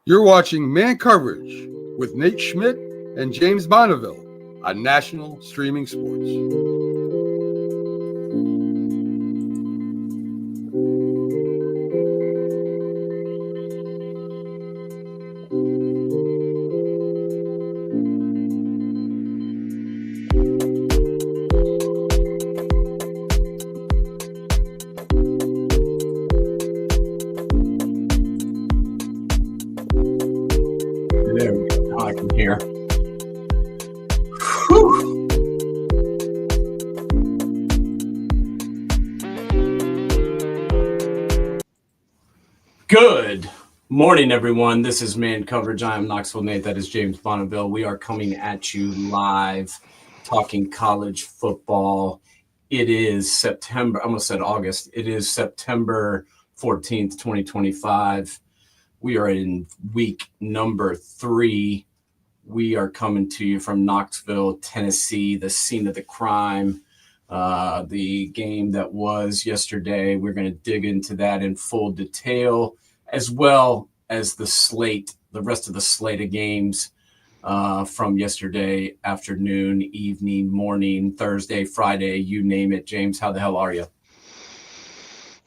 You're watching Man Coverage with Nate Schmidt and James Bonneville on National Streaming Sports. There we go. Now I can hear. Whew. Good morning, everyone. This is Man Coverage. I am Knoxville Nate. That is James Bonneville. We are coming at you live, talking college football. It is September. I almost said August. It is September 14th, 2025. We are in week number 3. We are coming to you from Knoxville, Tennessee, the scene of the crime, the game that was yesterday. We're going to dig into that in full detail, as well as the rest of the slate of games from yesterday afternoon, evening, morning, Thursday, Friday, you name it. James, how the hell are you?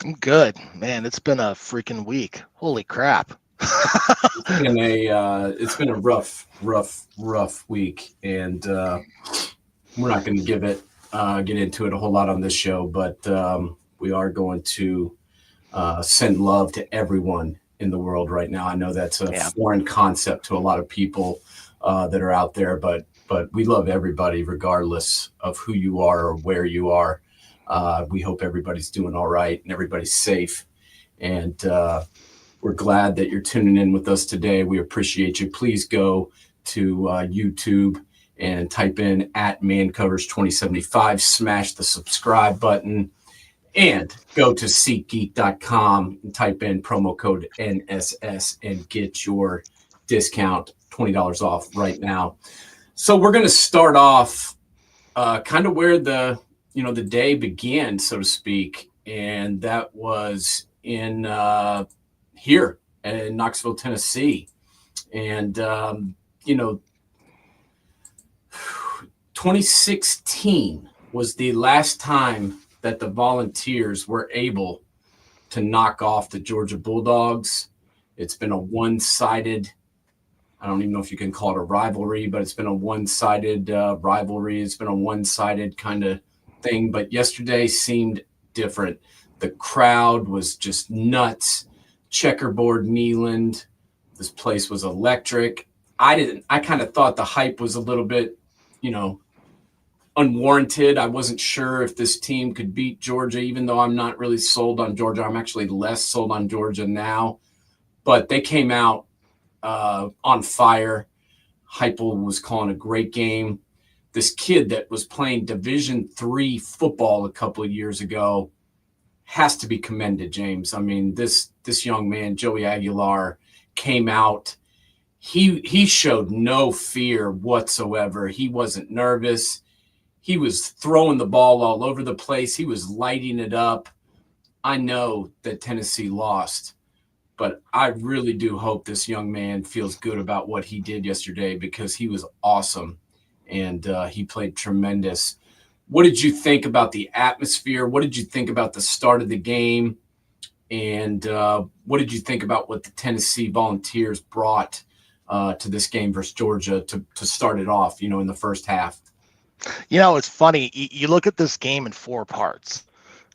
I'm good, man. It's been a freaking week. Holy crap. It's been a rough week, and we're not going to get into it a whole lot on this show, but we are going to send love to everyone in the world right now. I know that's a foreign concept to a lot of people that are out there, but we love everybody regardless of who you are or where you are. We hope everybody's doing all right and everybody's safe, and we're glad that you're tuning in with us today. We appreciate you. Please go to YouTube and type in @ManCovers2075, smash the subscribe button, and go to SeatGeek.com and type in promo code NSS and get your discount, $20 off right now. So we're going to start off kind of where the day began, so to speak, and that was in here in Knoxville, Tennessee. And 2016 was the last time that the Volunteers were able to knock off the Georgia Bulldogs. It's been a one-sided, I don't even know if you can call it a rivalry, but it's been a one-sided rivalry. It's been a one-sided kind of thing, but yesterday seemed different. The crowd was just nuts. Checkerboard Neyland. This place was electric. I kind of thought the hype was a little bit, unwarranted. I wasn't sure if this team could beat Georgia, even though I'm not really sold on Georgia. I'm actually less sold on Georgia now, but they came out on fire. Heupel was calling a great game. This kid that was playing Division III football a couple of years ago has to be commended, James. I mean, this young man, Joey Aguilar, came out. He showed no fear whatsoever. He wasn't nervous. He was throwing the ball all over the place. He was lighting it up. I know that Tennessee lost, but I really do hope this young man feels good about what he did yesterday, because he was awesome, and he played tremendous. What did you think about the atmosphere? What did you think about the start of the game? And what did you think about what the Tennessee Volunteers brought to this game versus Georgia to start it off, in the first half? It's funny. You look at this game in 4 parts,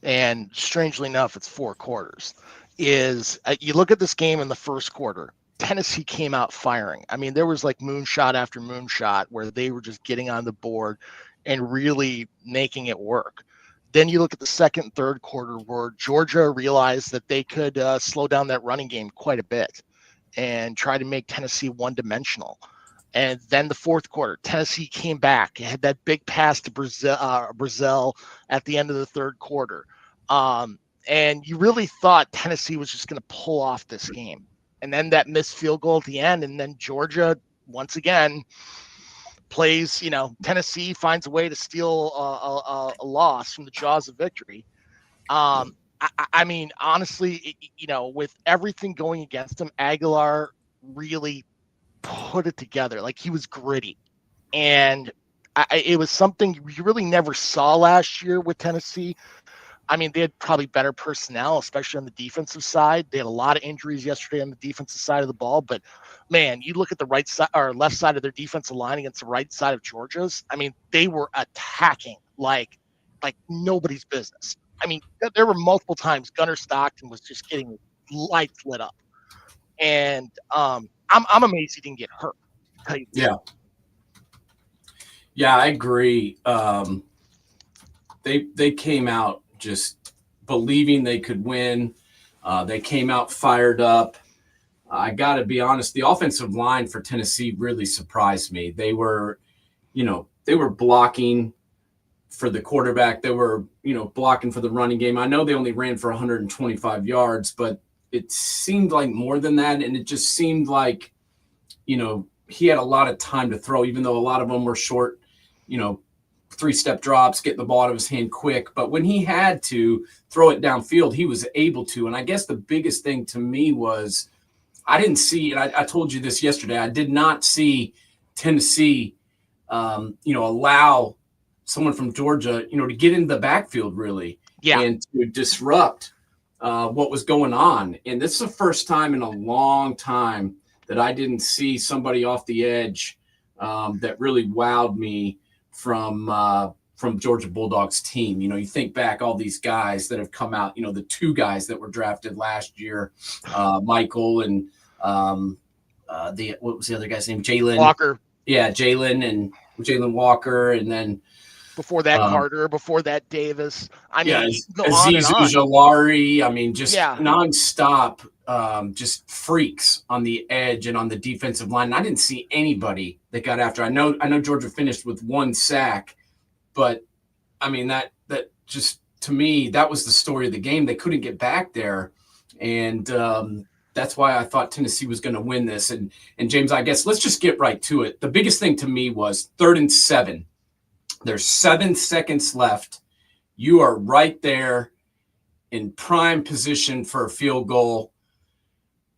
and strangely enough, it's 4 quarters. You look at this game in the first quarter, Tennessee came out firing. I mean, there was like moonshot after moonshot where they were just getting on the board and really making it work. Then you look at the second and third quarter where Georgia realized that they could slow down that running game quite a bit and try to make Tennessee one-dimensional. And then the fourth quarter, Tennessee came back. It had that big pass to Brazil at the end of the third quarter. And you really thought Tennessee was just going to pull off this game. And then that missed field goal at the end. And then Georgia, once again, plays, Tennessee finds a way to steal a loss from the jaws of victory. I mean, honestly, with everything going against him, Aguilar really put it together. Like, he was gritty. And it was something you really never saw last year with Tennessee. I mean, they had probably better personnel, especially on the defensive side. They had a lot of injuries yesterday on the defensive side of the ball. But, man, you look at the right side or left side of their defensive line against the right side of Georgia's. I mean, they were attacking like nobody's business. I mean, there were multiple times Gunnar Stockton was just getting lights lit up. And I'm amazed he didn't get hurt. Yeah. Yeah, I agree. They came out just believing they could win. They came out fired up. I got to be honest, the offensive line for Tennessee really surprised me. They were blocking for the quarterback. They were, blocking for the running game. I know they only ran for 125 yards, but it seemed like more than that. And it just seemed like, he had a lot of time to throw, even though a lot of them were short, 3-step drops, getting the ball out of his hand quick. But when he had to throw it downfield, he was able to. And I guess the biggest thing to me was I didn't see, and I told you this yesterday, I did not see Tennessee, allow someone from Georgia, to get into the backfield really and to disrupt what was going on. And this is the first time in a long time that I didn't see somebody off the edge that really wowed me from Georgia Bulldogs team. You think back all these guys that have come out, the 2 guys that were drafted last year, Michael and what was the other guy's name? Jalen Walker. Yeah, Jalen Walker, and then before that Carter, before that Davis. I mean, Aziz Ujulari. I mean, just nonstop, just freaks on the edge and on the defensive line. And I didn't see anybody that got after. I know Georgia finished with 1 sack, but I mean that just, to me, that was the story of the game. They couldn't get back there, and that's why I thought Tennessee was going to win this. And James, I guess let's just get right to it. The biggest thing to me was 3rd and 7. There's 7 seconds left. You are right there in prime position for a field goal.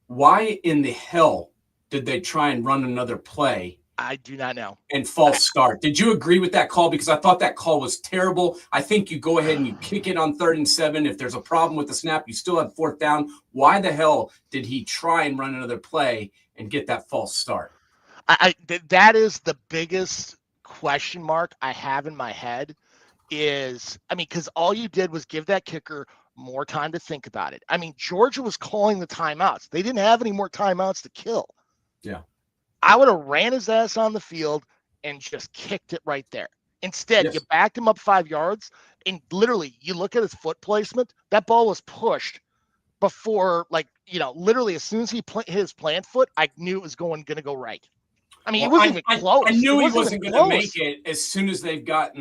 Why in the hell did they try and run another play? I do not know. And false start. Did you agree with that call? Because I thought that call was terrible. I think you go ahead and you kick it on 3rd and 7. If there's a problem with the snap, you still have 4th down. Why the hell did he try and run another play and get that false start? That is the biggest question mark I have in my head is, because all you did was give that kicker more time to think about it. I mean, Georgia was calling the timeouts. They didn't have any more timeouts to kill. Yeah. I would have ran his ass on the field and just kicked it right there. Instead, you backed him up 5 yards, and literally, you look at his foot placement, that ball was pushed before, literally as soon as he hit his plant foot, I knew it was going to go right. I mean, it wasn't even close. I knew he wasn't going to make it as soon as they got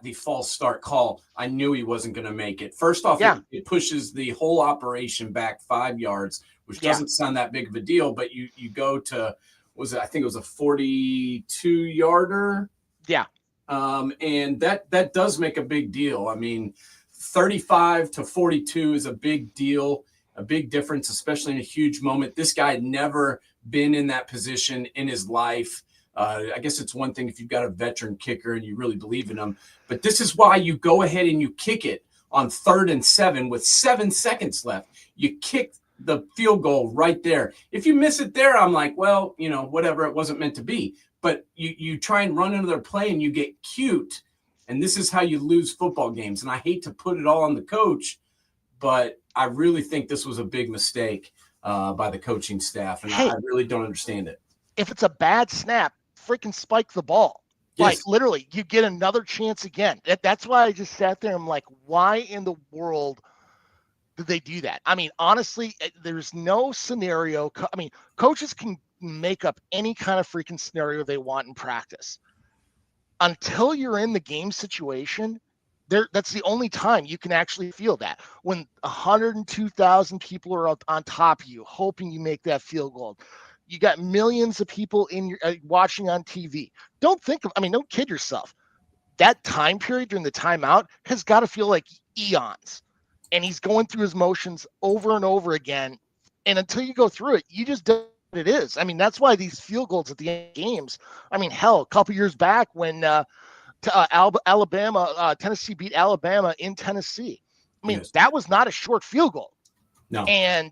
the false start call. I knew he wasn't going to make it. First off, it pushes the whole operation back 5 yards, which doesn't sound that big of a deal, but you go to, I think it was a 42-yarder. Yeah. And that does make a big deal. I mean, 35 to 42 is a big deal, a big difference, especially in a huge moment. This guy had never been in that position in his life. I guess it's one thing if you've got a veteran kicker and you really believe in him, but this is why you go ahead and you kick it on 3rd and 7 with 7 seconds left. You kick the field goal right there. If you miss it there, I'm like, well, whatever, it wasn't meant to be. But you try and run another play and you get cute, and this is how you lose football games. And I hate to put it all on the coach, but I really think this was a big mistake by the coaching staff, and I really don't understand it. If it's a bad snap, freaking spike the ball. Yes. Literally, you get another chance again. That's why I just sat there. I'm like, why in the world did they do that? I mean, honestly, there's no scenario. Coaches can make up any kind of freaking scenario they want in practice. Until you're in the game situation, that's the only time you can actually feel that. When 102,000 people are on top of you, hoping you make that field goal. You got millions of people in your watching on TV. Don't kid yourself. That time period during the timeout has got to feel like eons. And he's going through his motions over and over again. And until you go through it, you just don't know what it is. I mean, that's why these field goals at the end of games. I mean, hell, a couple years back when Tennessee beat Alabama in Tennessee. I mean, Yes. that was not a short field goal. No. And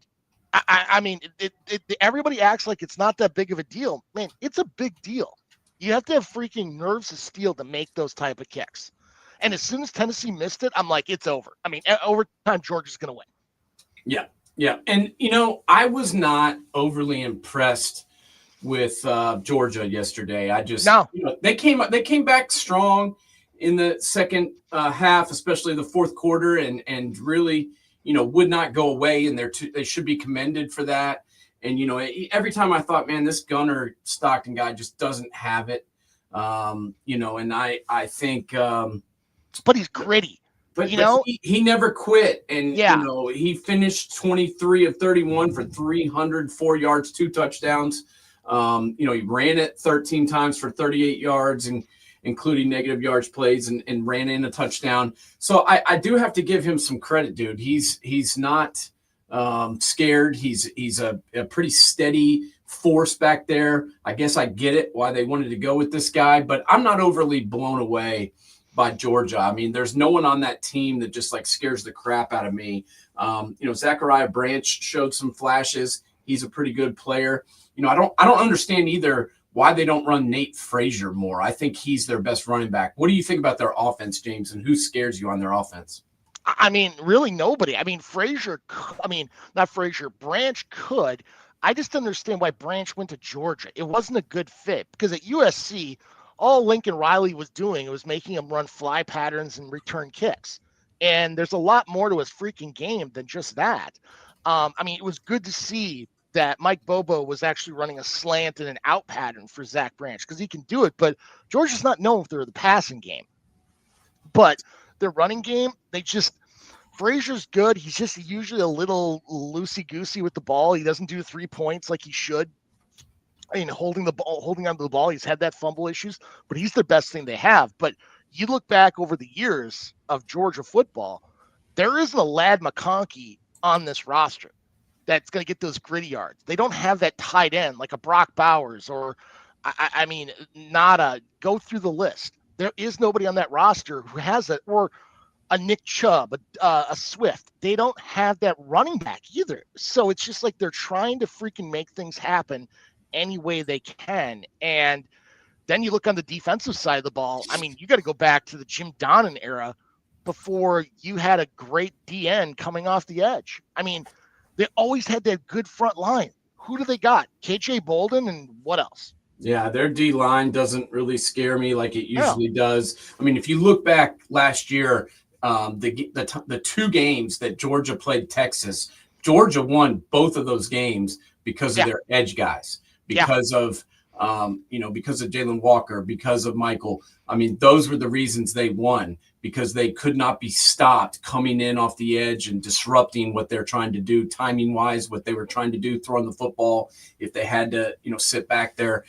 I mean, everybody acts like it's not that big of a deal. Man, it's a big deal. You have to have freaking nerves of steel to make those type of kicks. And as soon as Tennessee missed it, I'm like, it's over. I mean, overtime, Georgia's going to win. Yeah. Yeah. And, I was not overly impressed with Georgia yesterday. I just, No. They came back strong in the second half, especially the fourth quarter, and really, would not go away. And they should be commended for that. And, every time I thought, man, this Gunner Stockton guy just doesn't have it. And I think, but he's gritty. But he never quit. And, he finished 23 of 31 for 304 yards, 2 touchdowns. He ran it 13 times for 38 yards, and including negative yards plays, and ran in a touchdown. So I do have to give him some credit, dude. He's not scared. He's a pretty steady force back there. I guess I get it why they wanted to go with this guy, but I'm not overly blown away by Georgia. I mean, there's no one on that team that just like scares the crap out of me. Zachariah Branch showed some flashes. He's a pretty good player. I don't understand either why they don't run Nate Frazier more. I think he's their best running back. What do you think about their offense, James, and who scares you on their offense? I mean, really nobody. I mean, not Frazier, Branch could. I just understand why Branch went to Georgia. It wasn't a good fit because at USC, all Lincoln Riley was doing was making him run fly patterns and return kicks. And there's a lot more to his freaking game than just that. I mean, it was good to see that Mike Bobo was actually running a slant and an out pattern for Zach Branch because he can do it. But Georgia's not known for the passing game. But their running game, Frazier's good. He's just usually a little loosey-goosey with the ball. He doesn't do 3 points like he should. I mean, holding onto the ball, he's had that fumble issues, but he's the best thing they have. But you look back over the years of Georgia football, there isn't a Ladd McConkey on this roster that's going to get those gritty yards. They don't have that tight end like a Brock Bowers or, go through the list. There is nobody on that roster who has it, or a Nick Chubb, a Swift. They don't have that running back either. So it's just like they're trying to freaking make things happen any way they can. And then you look on the defensive side of the ball. I mean, you got to go back to the Jim Donnan era before you had a great DN coming off the edge. I mean, they always had that good front line. Who do they got? KJ Bolden and what else? Yeah, their D-line doesn't really scare me like it usually does. I mean, if you look back last year, the 2 games that Georgia played Texas, Georgia won both of those games because of their edge guys. Because of Jalen Walker, because of Michael. I mean, those were the reasons they won, because they could not be stopped coming in off the edge and disrupting what they're trying to do, timing wise, what they were trying to do, throwing the football. If they had to, sit back there,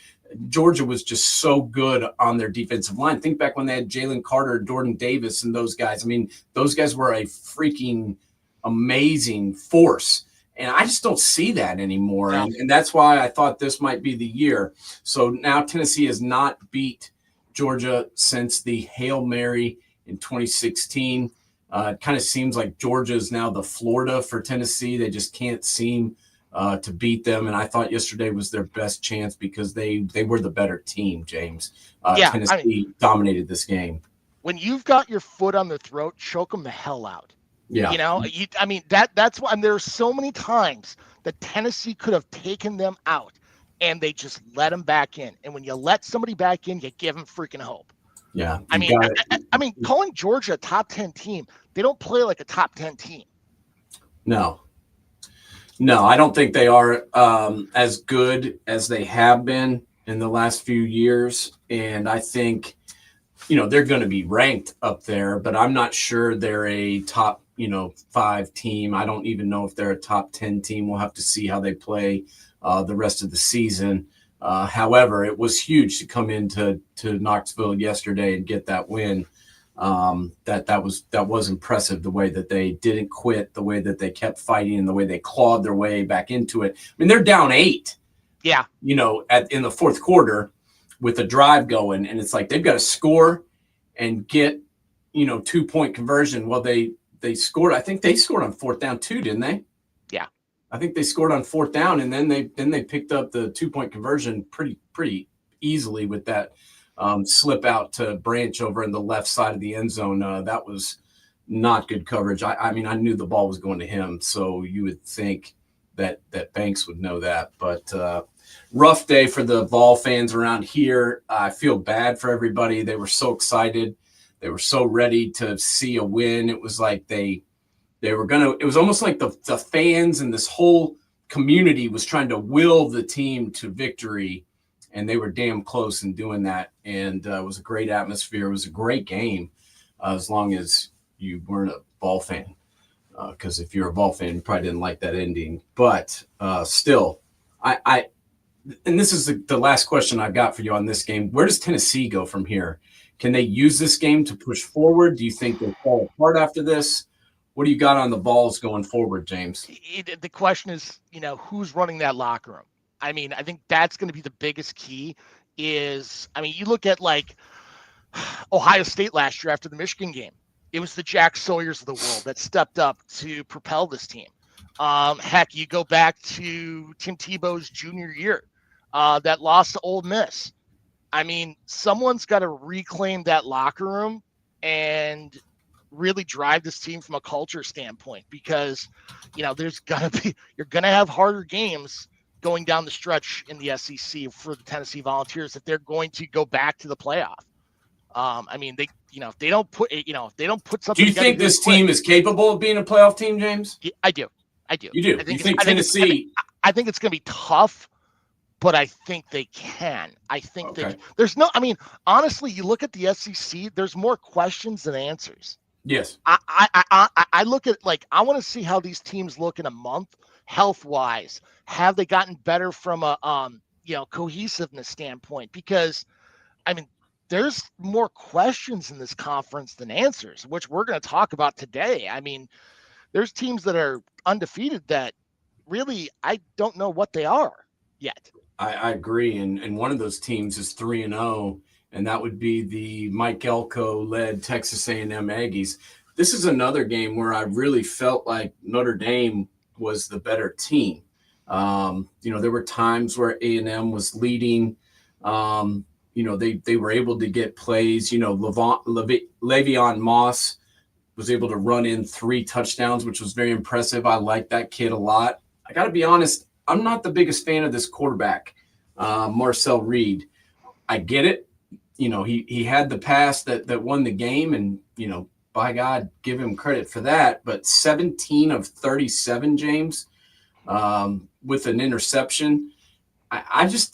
Georgia was just so good on their defensive line. Think back when they had Jalen Carter, Jordan Davis, and those guys. I mean, those guys were a freaking amazing force. And I just don't see that anymore. No. And that's why I thought this might be the year. So now Tennessee has not beat Georgia since the Hail Mary in 2016. It kind of seems like Georgia is now the Florida for Tennessee. They just can't seem to beat them. And I thought yesterday was their best chance because they were the better team, James. Tennessee dominated this game. When you've got your foot on their throat, choke them the hell out. Yeah. That's why. And there are so many times that Tennessee could have taken them out and they just let them back in. And when you let somebody back in, you give them freaking hope. Yeah. I mean, calling Georgia a top 10 team, they don't play like a top 10 team. No, I don't think they are as good as they have been in the last few years. And I think, they're going to be ranked up there, but I'm not sure they're a top 5 team. I don't even know if they're a top 10 team. We'll have to see how they play the rest of the season. However, it was huge to come into Knoxville yesterday and get that win. That was impressive, the way that they didn't quit, the way that they kept fighting, and the way they clawed their way back into it. I mean, they're down 8. Yeah. In the fourth quarter with a drive going, and it's like they've got to score and get 2-point conversion. Well, they scored. I think they scored on fourth down too, didn't they? Yeah. I think they scored on fourth down, and then they picked up the 2-point conversion pretty easily with that slip out to Branch over in the left side of the end zone. That was not good coverage. I mean, I knew the ball was going to him, so you would think that Banks would know that. But rough day for the Vol fans around here. I feel bad for everybody. They were so excited. They were so ready to see a win. It was like they were going to – it was almost like the fans and this whole community was trying to will the team to victory, and they were damn close in doing that. And it was a great atmosphere. It was a great game as long as you weren't a Vol fan, because if you're a Vol fan, you probably didn't like that ending. But still, and this is the last question I've got for you on this game. Where does Tennessee go from here? Can they use this game to push forward? Do you think they fall apart after this? What do you got on the balls going forward, James? The question is, who's running that locker room? I mean, I think that's going to be the biggest key is, I mean, you look at like Ohio State last year after the Michigan game. It was the Jack Sawyers of the world that stepped up to propel this team. Heck, you go back to Tim Tebow's junior year, that loss to Ole Miss. I mean, someone's got to reclaim that locker room and really drive this team from a culture standpoint, because, there's going to be, you're going to have harder games going down the stretch in the SEC for the Tennessee Volunteers if they're going to go back to the playoff. I mean, if they don't put, if they don't put something. Do you think this team is capable of being a playoff team, James? Yeah, I do. You do. You think Tennessee? I think it's going to be tough, but I think they can. I think there's no. I mean, honestly, you look at the SEC. There's more questions than answers. Yes. I look at, like, I want to see how these teams look in a month, health wise. Have they gotten better from a cohesiveness standpoint? Because, I mean, there's more questions in this conference than answers, which we're going to talk about today. I mean, there's teams that are undefeated that really I don't know what they are yet. I agree, and one of those teams is 3-0, and that would be the Mike Elko-led Texas A&M Aggies. This is another game where I really felt like Notre Dame was the better team. There were times where A&M was leading. They were able to get plays. Le'Veon Moss was able to run in 3 touchdowns, which was very impressive. I like that kid a lot. I got to be honest, I'm not the biggest fan of this quarterback, Marcel Reed. I get it. He had the pass that won the game, and, by God, give him credit for that. But 17 of 37, James, with an interception.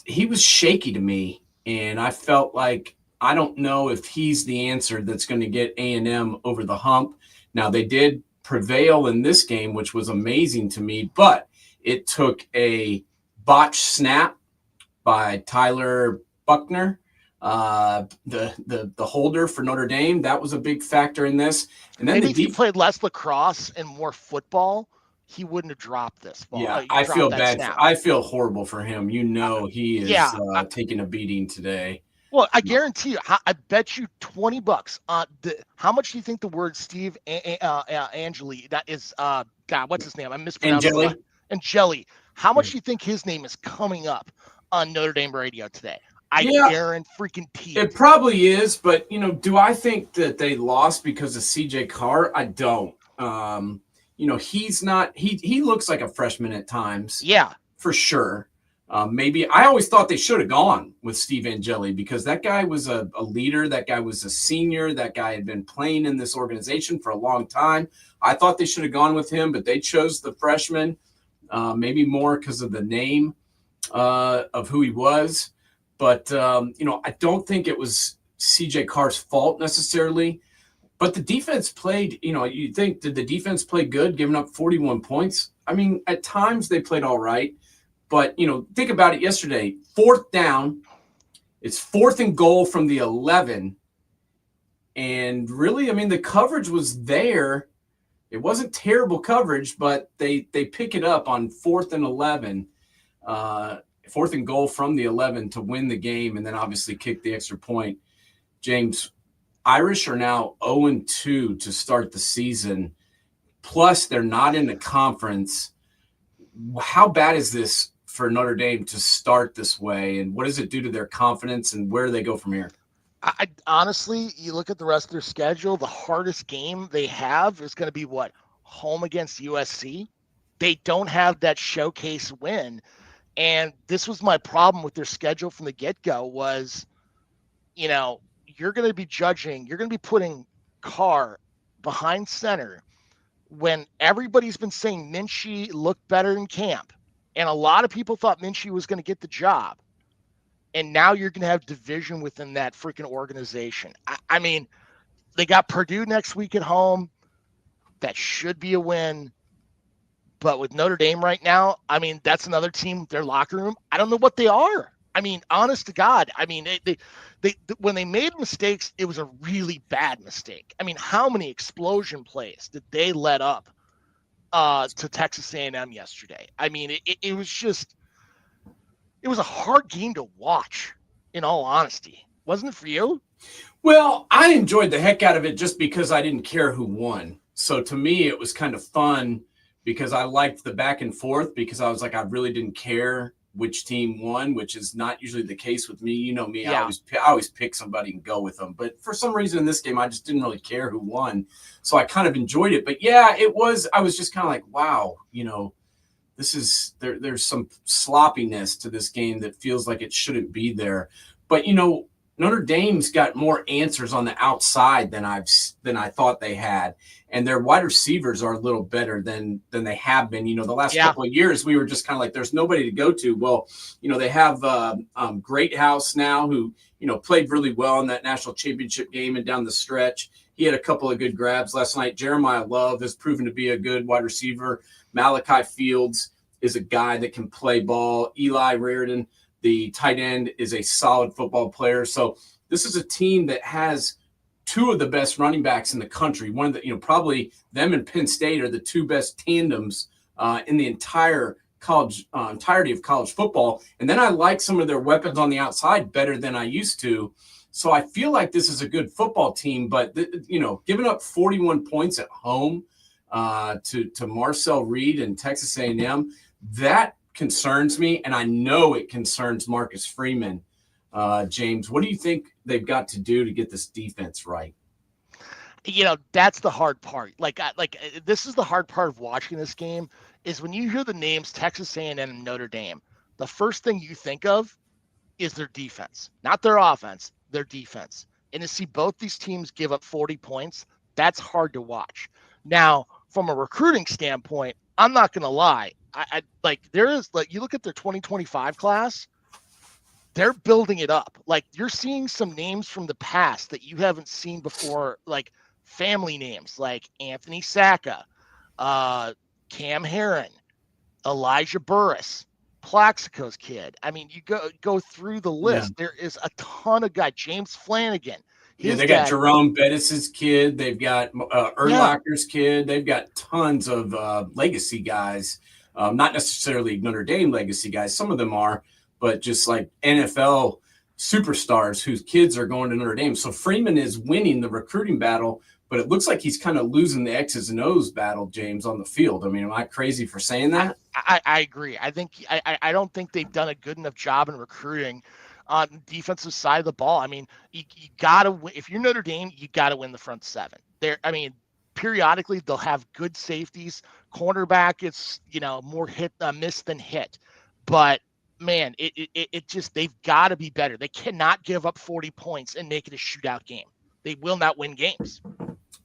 He was shaky to me, and I felt like, I don't know if he's the answer that's going to get A&M over the hump. Now, they did prevail in this game, which was amazing to me, but it took a botched snap by Tyler Buckner, the holder for Notre Dame. That was a big factor in this. And then maybe if he played less lacrosse and more football, he wouldn't have dropped this ball. Yeah, I feel bad. I feel horrible for him. He is taking a beating today. Well, I guarantee you, I bet you $20 on how much do you think the word Steve Angeli, that is, God, what's his name? I mispronounced it. Angeli. How much do you think his name is coming up on Notre Dame radio today? I guarantee it probably is, but do I think that they lost because of CJ Carr? I don't. He's not. He looks like a freshman at times. Yeah, for sure. Maybe I always thought they should have gone with Steve Angeli, because that guy was a leader. That guy was a senior. That guy had been playing in this organization for a long time. I thought they should have gone with him, but they chose the freshman, maybe more because of the name of who he was. But, I don't think it was CJ Carr's fault necessarily. But the defense played, you think, did the defense play good, giving up 41 points? I mean, at times they played all right. But, think about it yesterday. 4th down. It's 4th and goal from the 11. And really, I mean, the coverage was there. It wasn't terrible coverage, but they pick it up on 4th and 11, 4th and goal from the 11 to win the game, and then obviously kick the extra point. James, Irish are now 0-2 to start the season. Plus, they're not in the conference. How bad is this for Notre Dame to start this way, and what does it do to their confidence, and where do they go from here? I honestly, you look at the rest of their schedule, the hardest game they have is going to be what? Home against USC. They don't have that showcase win. And this was my problem with their schedule from the get-go was, you're going to be judging, you're going to be putting Carr behind center when everybody's been saying Minchie looked better in camp. And a lot of people thought Minchie was going to get the job. And now you're going to have division within that freaking organization. I mean, they got Purdue next week at home. That should be a win. But with Notre Dame right now, I mean, that's another team, their locker room. I don't know what they are. I mean, honest to God, I mean, they when they made mistakes, it was a really bad mistake. I mean, how many explosion plays did they let up to Texas A&M yesterday? I mean, it was just – it was a hard game to watch, in all honesty. Wasn't it for you? Well, I enjoyed the heck out of it just because I didn't care who won. So to me, it was kind of fun because I liked the back and forth because I was like, I really didn't care which team won, which is not usually the case with me. You know me, Yeah. I always pick somebody and go with them. But for some reason in this game, I just didn't really care who won. So I kind of enjoyed it. But yeah, I was just kind of like, wow, this is there's some sloppiness to this game that feels like it shouldn't be there. But Notre Dame's got more answers on the outside than I thought they had, and their wide receivers are a little better than they have been. The last couple of years we were just kind of like there's nobody to go to. Well, they have Great House now who played really well in that national championship game and down the stretch. He had a couple of good grabs last night. Jeremiah Love has proven to be a good wide receiver. Malachi Fields is a guy that can play ball. Eli Reardon, the tight end, is a solid football player. So this is a team that has two of the best running backs in the country. One of the, probably them and Penn State are the two best tandems in the entirety of college football. And then I like some of their weapons on the outside better than I used to. So I feel like this is a good football team, but giving up 41 points at home to Marcel Reed and Texas A&M, that concerns me, and I know it concerns Marcus Freeman. James, what do you think they've got to do to get this defense right? That's the hard part. This is the hard part of watching this game is when you hear the names Texas A&M and Notre Dame, the first thing you think of is their defense, not their offense, their defense. And to see both these teams give up 40 points, that's hard to watch. Now, from a recruiting standpoint, I'm not going to lie. You look at their 2025 class, they're building it up. Like you're seeing some names from the past that you haven't seen before, like family names like Anthony Sacca, Cam Herron, Elijah Burris, Plaxico's kid. I mean, you go through the list. Yeah. There is a ton of guys. James Flanagan. They got Jerome Bettis's kid. They've got Urlacher's kid. They've got tons of legacy guys. Not necessarily Notre Dame legacy guys. Some of them are, but just like NFL superstars whose kids are going to Notre Dame. So Freeman is winning the recruiting battle, but it looks like he's kind of losing the X's and O's battle, James, on the field. I mean, am I crazy for saying that? I agree. I think I don't think they've done a good enough job in recruiting on the defensive side of the ball. I mean, you gotta win. If you're Notre Dame, you gotta win the front seven. Periodically they'll have good safeties. Cornerback, it's more hit miss than hit, but man, it just they've got to be better. They cannot give up 40 points and make it a shootout game. They will not win games.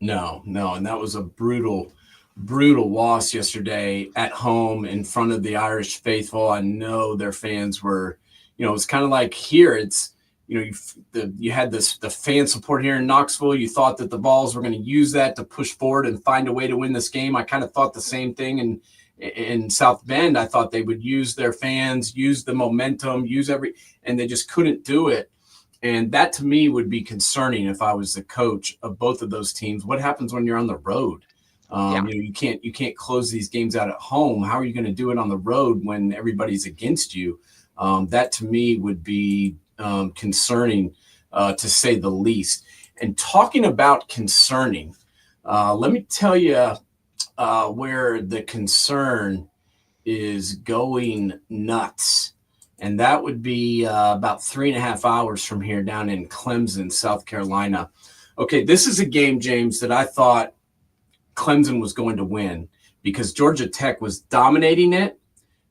No, and that was a brutal loss yesterday at home in front of the Irish faithful. I know their fans were, it's kind of like here. It's you had the fan support here in Knoxville. You thought that the Vols were going to use that to push forward and find a way to win this game. I kind of thought the same thing in South Bend. I thought they would use their fans, use the momentum, and they just couldn't do it. And that to me would be concerning if I was the coach of both of those teams. What happens when you're on the road? You can't close these games out at home. How are you going to do it on the road when everybody's against you? That to me would be concerning, to say the least. And talking about concerning, let me tell you where the concern is going nuts. And that would be about 3.5 hours from here down in Clemson, South Carolina. Okay, this is a game, James, that I thought Clemson was going to win because Georgia Tech was dominating it.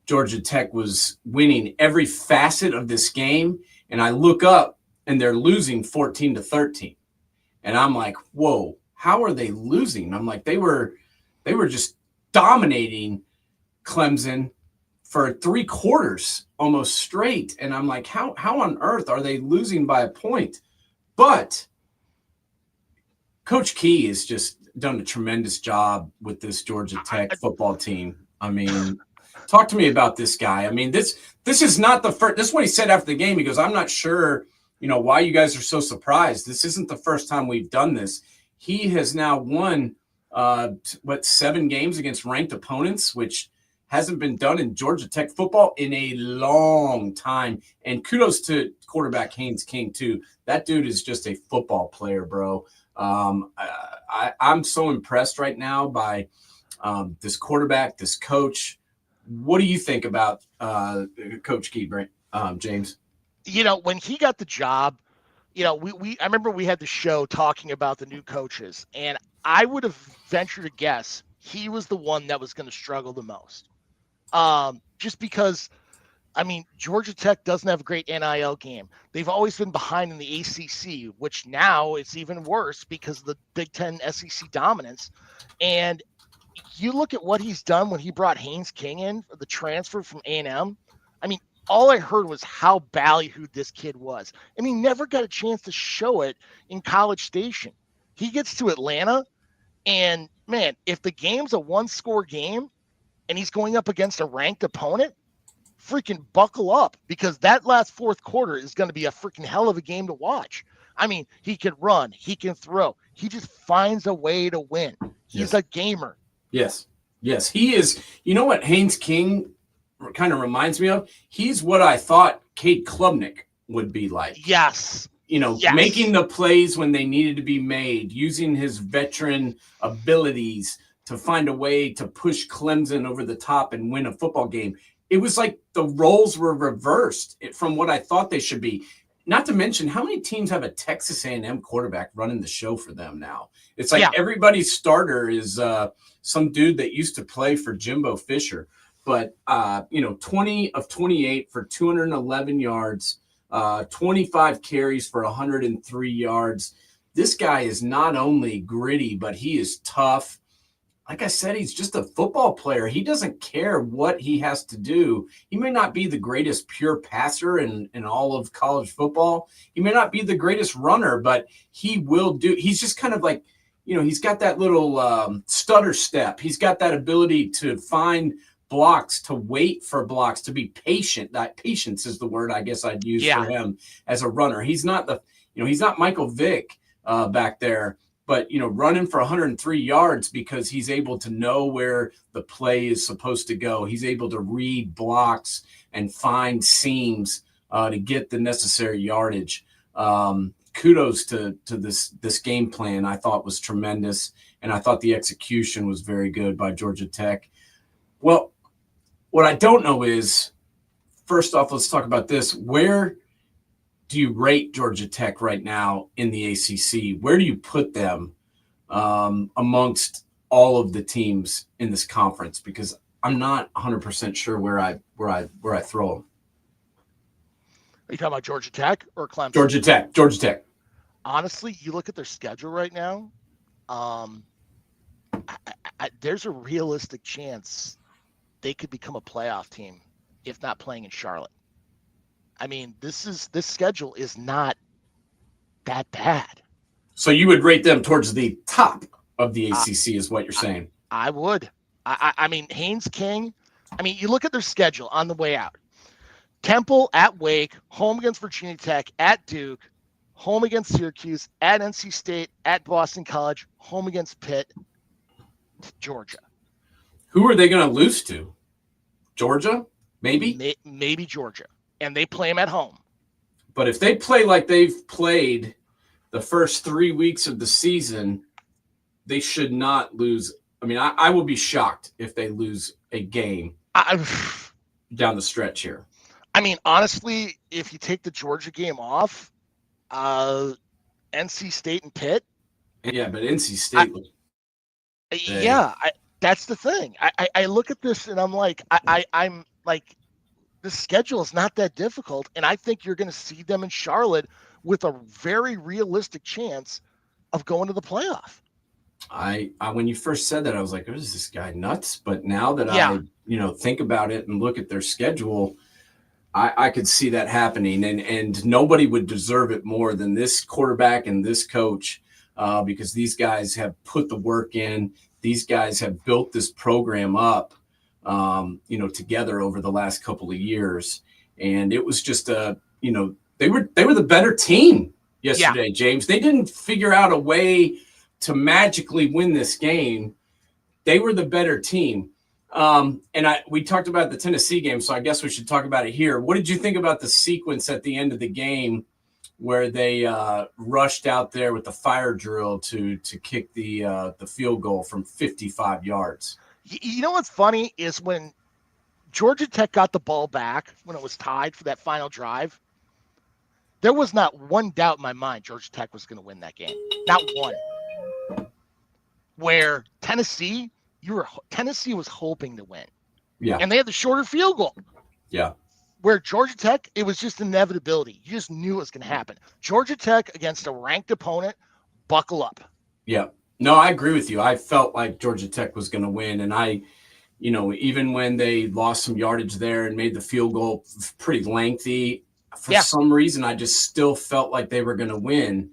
Georgia Tech was winning every facet of this game. And I look up and they're losing 14-13. And I'm like, whoa, how are they losing? I'm like, they were just dominating Clemson for 3 quarters almost straight. And I'm like, how on earth are they losing by a point? But Coach Key has just done a tremendous job with this Georgia Tech football team. I mean, talk to me about this guy. I mean, this is not the first. This is what he said after the game. He goes, I'm not sure, why you guys are so surprised. This isn't the first time we've done this. He has now won, 7 games against ranked opponents, which hasn't been done in Georgia Tech football in a long time. And kudos to quarterback Haynes King, too. That dude is just a football player, bro. I'm so impressed right now by this quarterback, this coach. What do you think about Coach Key, James? When he got the job, I remember we had the show talking about the new coaches, and I would have ventured to guess he was the one that was going to struggle the most. Just because, Georgia Tech doesn't have a great NIL game. They've always been behind in the ACC, which now it's even worse because of the Big Ten SEC dominance. And you look at what he's done when he brought Haynes King in, the transfer from A&M. All I heard was how ballyhooed this kid was. And he never got a chance to show it in College Station. He gets to Atlanta, and, man, if the game's a 1-score game and he's going up against a ranked opponent, freaking buckle up, because that last fourth quarter is going to be a freaking hell of a game to watch. He can run. He can throw. He just finds a way to win. He's a gamer. Yes, he is. You know what Haynes King kind of reminds me of? He's what I thought Cade Klubnik would be like. Yes. Making the plays when they needed to be made, using his veteran abilities to find a way to push Clemson over the top and win a football game. It was like the roles were reversed from what I thought they should be. Not to mention, how many teams have a Texas A&M quarterback running the show for them now? It's like everybody's starter is some dude that used to play for Jimbo Fisher. But, 20 of 28 for 211 yards, 25 carries for 103 yards. This guy is not only gritty, but he is tough. Like I said, he's just a football player. He doesn't care what he has to do. He may not be the greatest pure passer in all of college football. He may not be the greatest runner, but he will do. He's just kind of like, he's got that little stutter step. He's got that ability to find blocks, to wait for blocks, to be patient. That patience is the word I guess I'd use for him as a runner. He's not he's not Michael Vick back there, but running for 103 yards because he's able to know where the play is supposed to go. He's able to read blocks and find seams to get the necessary yardage. Kudos to this game plan. I thought was tremendous, and I thought the execution was very good by Georgia Tech. Well, what I don't know is, first off, let's talk about this. Where do you rate Georgia Tech right now in the ACC? Where do you put them amongst all of the teams in this conference? Because I'm not 100% sure where I throw them. Are you talking about Georgia Tech or Clemson? Georgia Tech. Honestly, you look at their schedule right now. There's a realistic chance they could become a playoff team if not playing in Charlotte. This schedule is not that bad. So you would rate them towards the top of the ACC is what you're saying? I would. Haynes King, you look at their schedule on the way out. Temple at Wake, home against Virginia Tech, at Duke, home against Syracuse, at NC State, at Boston College, home against Pitt, Georgia. Who are they going to lose to? Georgia? Maybe? Maybe Georgia. And they play them at home. But if they play like they've played the first 3 weeks of the season, they should not lose. I mean, I will be shocked if they lose a game down the stretch here. I mean, honestly, if you take the Georgia game off, NC State and Pitt. Yeah, but NC State. That's the thing. I look at this and I'm like, I'm like, the schedule is not that difficult, and I think you're going to see them in Charlotte with a very realistic chance of going to the playoff. I when you first said that, I was like, "Is this guy nuts?" But now that I think about it and look at their schedule, I could see that happening, and nobody would deserve it more than this quarterback and this coach, because these guys have put the work in. These guys have built this program up, together over the last couple of years, and it was just they were the better team yesterday, James. They didn't figure out a way to magically win this game. They were the better team. We talked about the Tennessee game, so I guess we should talk about it here. What did you think about the sequence at the end of the game where they rushed out there with the fire drill to kick the field goal from 55 yards? You know what's funny is when Georgia Tech got the ball back, when it was tied for that final drive, there was not one doubt in my mind Georgia Tech was going to win that game. Not one. Where Tennessee was hoping to win. Yeah. And they had the shorter field goal. Yeah. Where Georgia Tech, it was just inevitability. You just knew it was going to happen. Georgia Tech against a ranked opponent, buckle up. Yeah. No, I agree with you. I felt like Georgia Tech was going to win. And even when they lost some yardage there and made the field goal pretty lengthy, for some reason, I just still felt like they were going to win.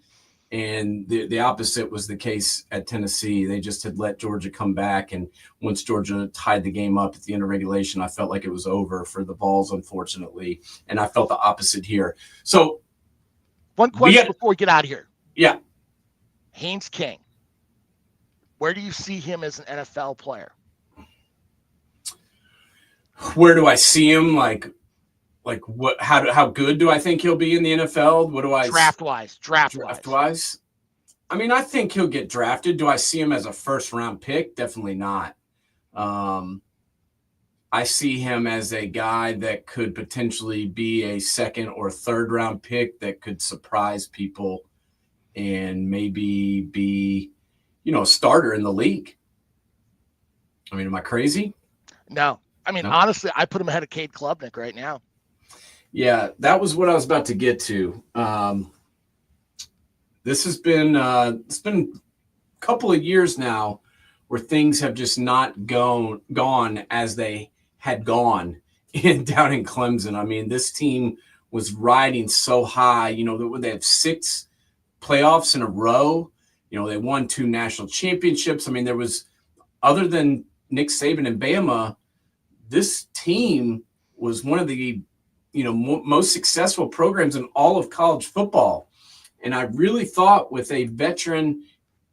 And the opposite was the case at Tennessee. They just had let Georgia come back. And once Georgia tied the game up at the end of regulation, I felt like it was over for the Vols, unfortunately. And I felt the opposite here. So one question before we get out of here. Yeah. Haynes King. Where do you see him as an NFL player? Where do I see him? Like what? How good do I think he'll be in the NFL? What do I draft wise? I mean, I think he'll get drafted. Do I see him as a first round pick? Definitely not. I see him as a guy that could potentially be a second or third round pick that could surprise people and maybe be, a starter in the league. I mean, am I crazy? No. I mean, honestly, I put him ahead of Cade Klubnik right now. Yeah, that was what I was about to get to. This has been it's been a couple of years now where things have just not gone as they had gone down in Clemson. I mean, this team was riding so high. They have 6 playoffs in a row. They won 2 national championships. I mean, there was, other than Nick Saban and Bama, this team was one of the most successful programs in all of college football. And I really thought with a veteran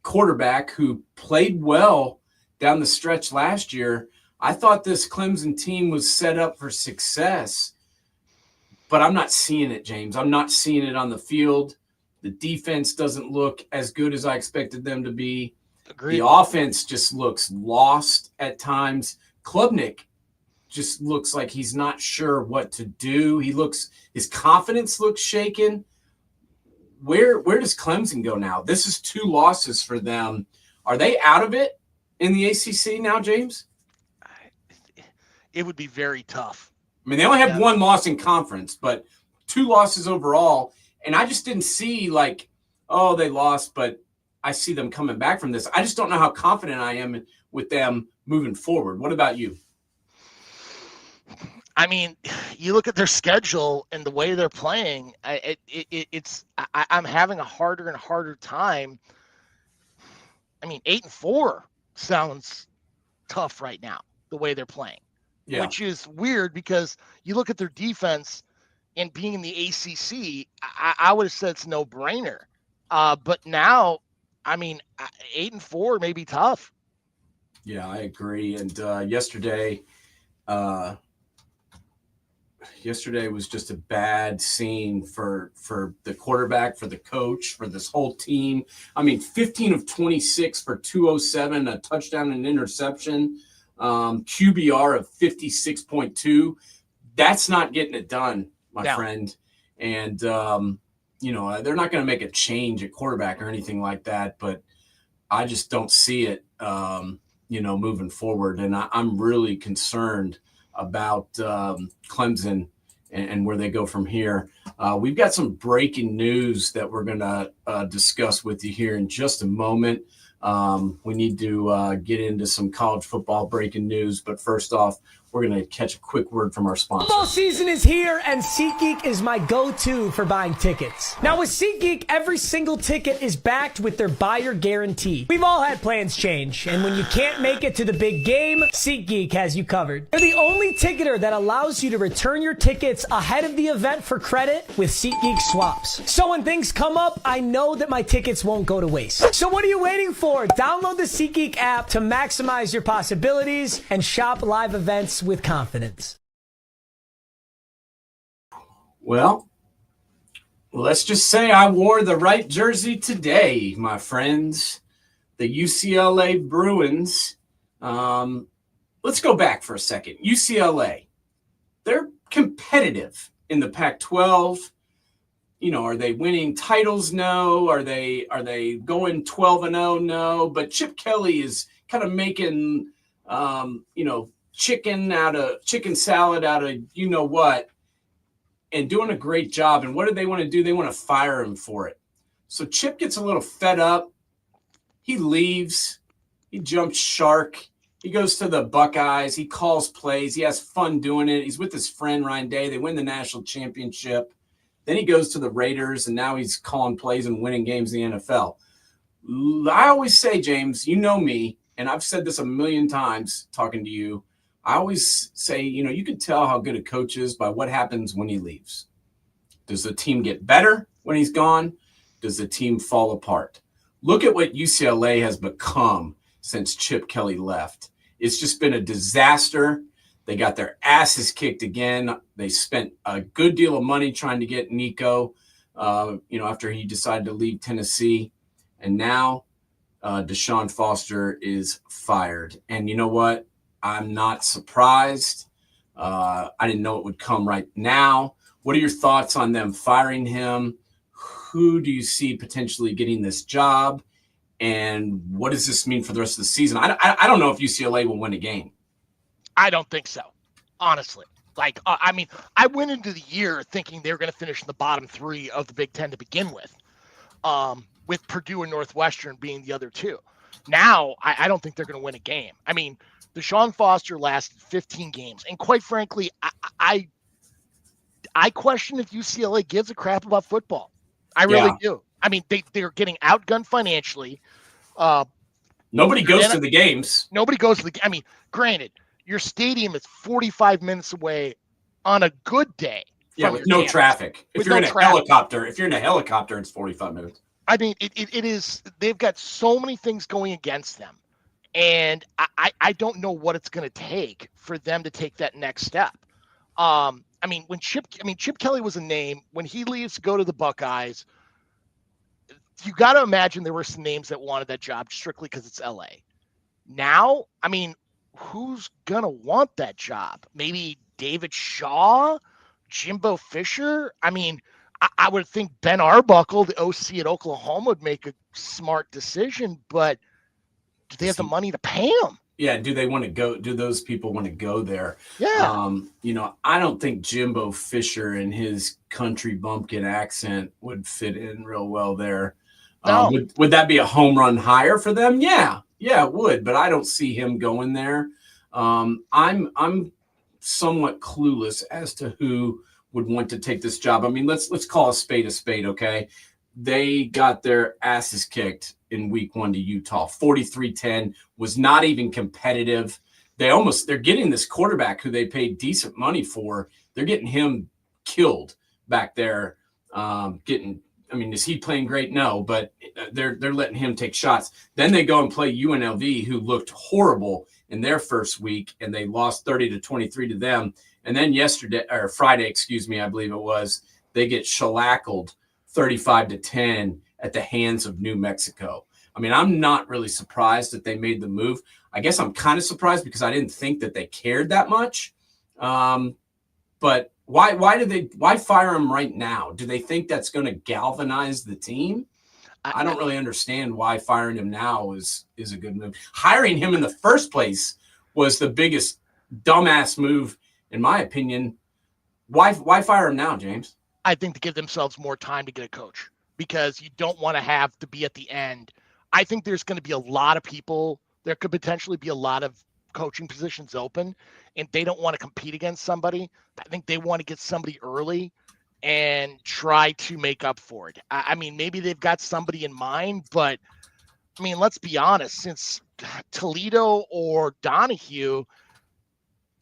quarterback who played well down the stretch last year, I thought this Clemson team was set up for success. But I'm not seeing it, James. I'm not seeing it on the field. The defense doesn't look as good as I expected them to be. Agreed. The offense just looks lost at times. Klubnik just looks like he's not sure what to do. His confidence looks shaken. Where does Clemson go now? This is 2 losses for them. Are they out of it in the ACC now, James? It would be very tough. I mean, they only have 1 loss in conference, but 2 losses overall. And I just didn't see they lost, but I see them coming back from this. I just don't know how confident I am with them moving forward. What about you? I mean, you look at their schedule and the way they're playing. I'm having a harder and harder time. I mean, 8-4 sounds tough right now, the way they're playing, which is weird because you look at their defense and being in the ACC, I would have said it's no brainer. But now, I mean, 8-4 may be tough. Yeah, I agree. And yesterday was just a bad scene for the quarterback, for the coach, for this whole team. I mean, 15 of 26 for 207, a touchdown and interception, QBR of 56.2. That's not getting it done, my friend. And, they're not going to make a change at quarterback or anything like that, but I just don't see it, moving forward. And I'm really concerned about Clemson and where they go from here. We've got some breaking news that we're going to discuss with you here in just a moment. We need to get into some college football breaking news, but first off, we're going to catch a quick word from our sponsor. Football season is here, and SeatGeek is my go-to for buying tickets. Now, with SeatGeek, every single ticket is backed with their buyer guarantee. We've all had plans change, and when you can't make it to the big game, SeatGeek has you covered. They're the only ticketer that allows you to return your tickets ahead of the event for credit with SeatGeek swaps. So when things come up, I know that my tickets won't go to waste. So what are you waiting for? Download the SeatGeek app to maximize your possibilities and shop live events with confidence. Well, let's just say I wore the right jersey today, my friends. The UCLA Bruins. Let's go back for a second. UCLA, they're competitive in the Pac-12. Are they winning titles? No. Are they going 12-0? No. But Chip Kelly is kind of making, chicken salad out of what, and doing a great job. And what do they want to do? They want to fire him for it. So Chip gets a little fed up. He leaves. He jumps shark. He goes to the Buckeyes. He calls plays. He has fun doing it. He's with his friend Ryan Day. They win the national championship. Then he goes to the Raiders, and now he's calling plays and winning games in the NFL. I always say, James, you know me, and I've said this a million times talking to you. I always say, you can tell how good a coach is by what happens when he leaves. Does the team get better when he's gone? Does the team fall apart? Look at what UCLA has become since Chip Kelly left. It's just been a disaster. They got their asses kicked again. They spent a good deal of money trying to get Nico, after he decided to leave Tennessee. And now Deshaun Foster is fired. And you know what? I'm not surprised. I didn't know it would come right now. What are your thoughts on them firing him? Who do you see potentially getting this job? And what does this mean for the rest of the season? I don't know if UCLA will win a game. I don't think so, honestly. I went into the year thinking they were going to finish in the bottom three of the Big Ten to begin with Purdue and Northwestern being the other two. Now, I don't think they're going to win a game. I mean, Deshaun Foster lasted 15 games. And quite frankly, I question if UCLA gives a crap about football. I really do. I mean, they're getting outgunned financially. Nobody goes to the games. Nobody goes to the – I mean, granted, your stadium is 45 minutes away on a good day. Yeah, with no traffic. If you're in a helicopter, it's 45 minutes. I mean, it is – they've got so many things going against them. And I don't know what it's going to take for them to take that next step. Chip Kelly was a name. When he leaves to go to the Buckeyes, you got to imagine there were some names that wanted that job strictly because it's LA. Now, I mean, who's going to want that job? Maybe David Shaw, Jimbo Fisher? I mean, I would think Ben Arbuckle, the OC at Oklahoma, would make a smart decision, but do they have the money to pay him? Yeah, do they want to go? Do those people want to go there? Yeah. I don't think Jimbo Fisher and his country bumpkin accent would fit in real well there. No. Would that be a home run hire for them? Yeah, it would. But I don't see him going there. I'm somewhat clueless as to who would want to take this job. I mean, let's call a spade, okay? They got their asses kicked in week 1 to Utah. 43-10, was not even competitive. They're getting this quarterback who they paid decent money for. They're getting him killed back there getting. I mean, is he playing great? No, but they're letting him take shots. Then they go and play UNLV, who looked horrible in their first week, and they lost 30-23 to them. And then Friday, I believe it was, they get shellackled 35-10 at the hands of New Mexico. I mean, I'm not really surprised that they made the move. I guess I'm kind of surprised because I didn't think that they cared that much. But why fire him right now? Do they think that's going to galvanize the team? I don't really understand why firing him now is a good move. Hiring him in the first place was the biggest dumbass move, in my opinion. Why fire him now, James? I think to give themselves more time to get a coach, because you don't want to have to be at the end. I think there's going to be a lot of people. There could potentially be a lot of coaching positions open, and they don't want to compete against somebody. I think they want to get somebody early and try to make up for it. I mean, maybe they've got somebody in mind, but I mean, let's be honest, since Toledo or Donahue,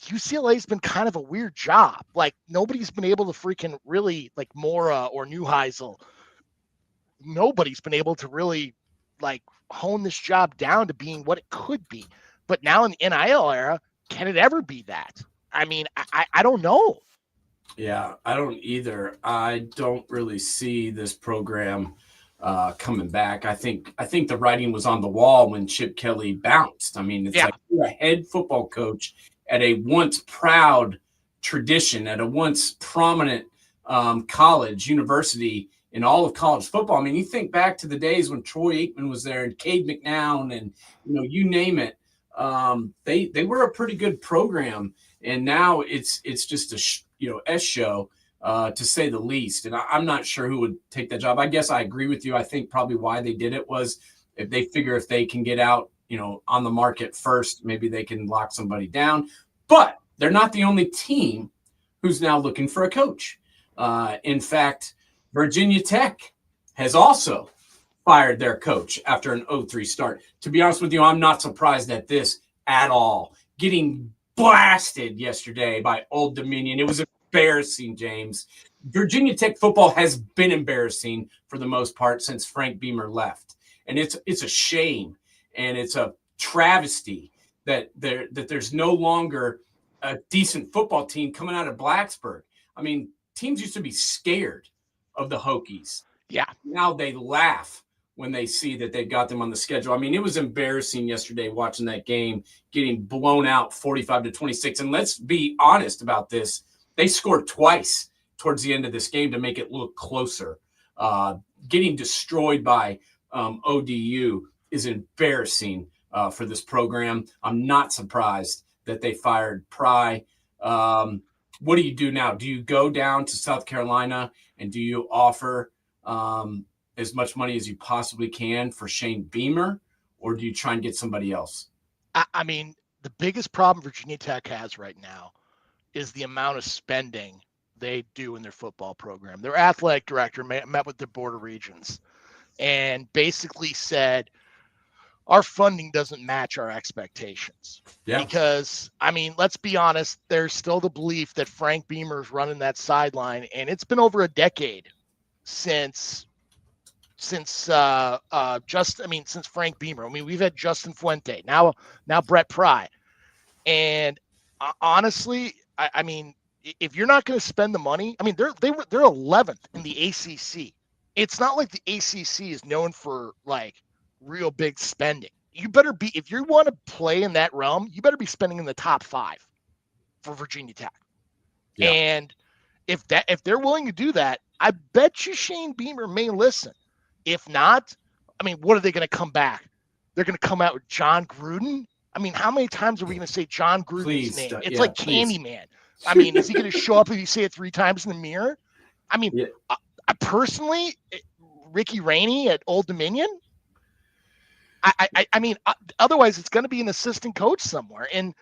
UCLA's been kind of a weird job. Like, nobody's been able to freaking really, like Mora or Neuheisel, nobody's been able to really like hone this job down to being what it could be. But now in the NIL era, can it ever be that? I mean, I don't know. Yeah, I don't either. I don't really see this program coming back. I think the writing was on the wall when Chip Kelly bounced. I mean, it's like you're a head football coach at a once proud tradition, at a once prominent college, university in all of college football. I mean, you think back to the days when Troy Aikman was there and Cade McNown and, you name it. They were a pretty good program, and now it's just a S show, to say the least. And I'm not sure who would take that job. I guess I agree with you. I think probably why they did it was if they figure if they can get out, on the market first, maybe they can lock somebody down. But they're not the only team who's now looking for a coach. In fact, Virginia Tech has also fired their coach after an 0-3 start. To be honest with you, I'm not surprised at this at all. Getting blasted yesterday by Old Dominion. It was embarrassing, James. Virginia Tech football has been embarrassing for the most part since Frank Beamer left. And it's a shame, and it's a travesty that there's no longer a decent football team coming out of Blacksburg. I mean, teams used to be scared of the Hokies. Yeah. Now they laugh when they see that they've got them on the schedule. I mean, it was embarrassing yesterday watching that game, getting blown out 45-26. And let's be honest about this. They scored twice towards the end of this game to make it look closer. Getting destroyed by ODU is embarrassing for this program. I'm not surprised that they fired Pry. What do you do now? Do you go down to South Carolina and do you offer as much money as you possibly can for Shane Beamer, or do you try and get somebody else? I mean, the biggest problem Virginia Tech has right now is the amount of spending they do in their football program. Their athletic director met with their board of regents and basically said, our funding doesn't match our expectations. Yeah. Because, I mean, let's be honest, there's still the belief that Frank Beamer's running that sideline, and it's been over a decade since Frank Beamer. I mean, we've had Justin Fuente, now Brett Pry. And honestly, I mean, if you're not going to spend the money, I mean, they're 11th in the ACC. It's not like the ACC is known for like real big spending. You better be, if you want to play in that realm, you better be spending in the top 5 for Virginia Tech. Yeah. And if they're willing to do that, I bet you Shane Beamer may listen. If not, I mean, what are they going to come back? They're going to come out with John Gruden. I mean, how many times are we going to say John Gruden's name? It's like Candyman. I mean, is he going to show up if you say it 3 times in the mirror? I mean, I personally, Ricky Rainey at Old Dominion. I mean, otherwise it's going to be an assistant coach somewhere, and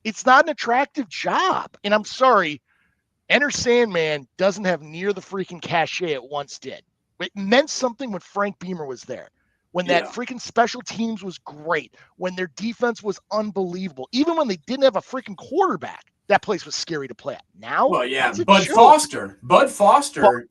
it's not an attractive job. And I'm sorry, Enter Sandman doesn't have near the freaking cachet it once did. It meant something when Frank Beamer was there, when that freaking special teams was great, when their defense was unbelievable, even when they didn't have a freaking quarterback. that place was scary to play at. Now, well, yeah, it's a Bud joke. Foster, Bud Foster.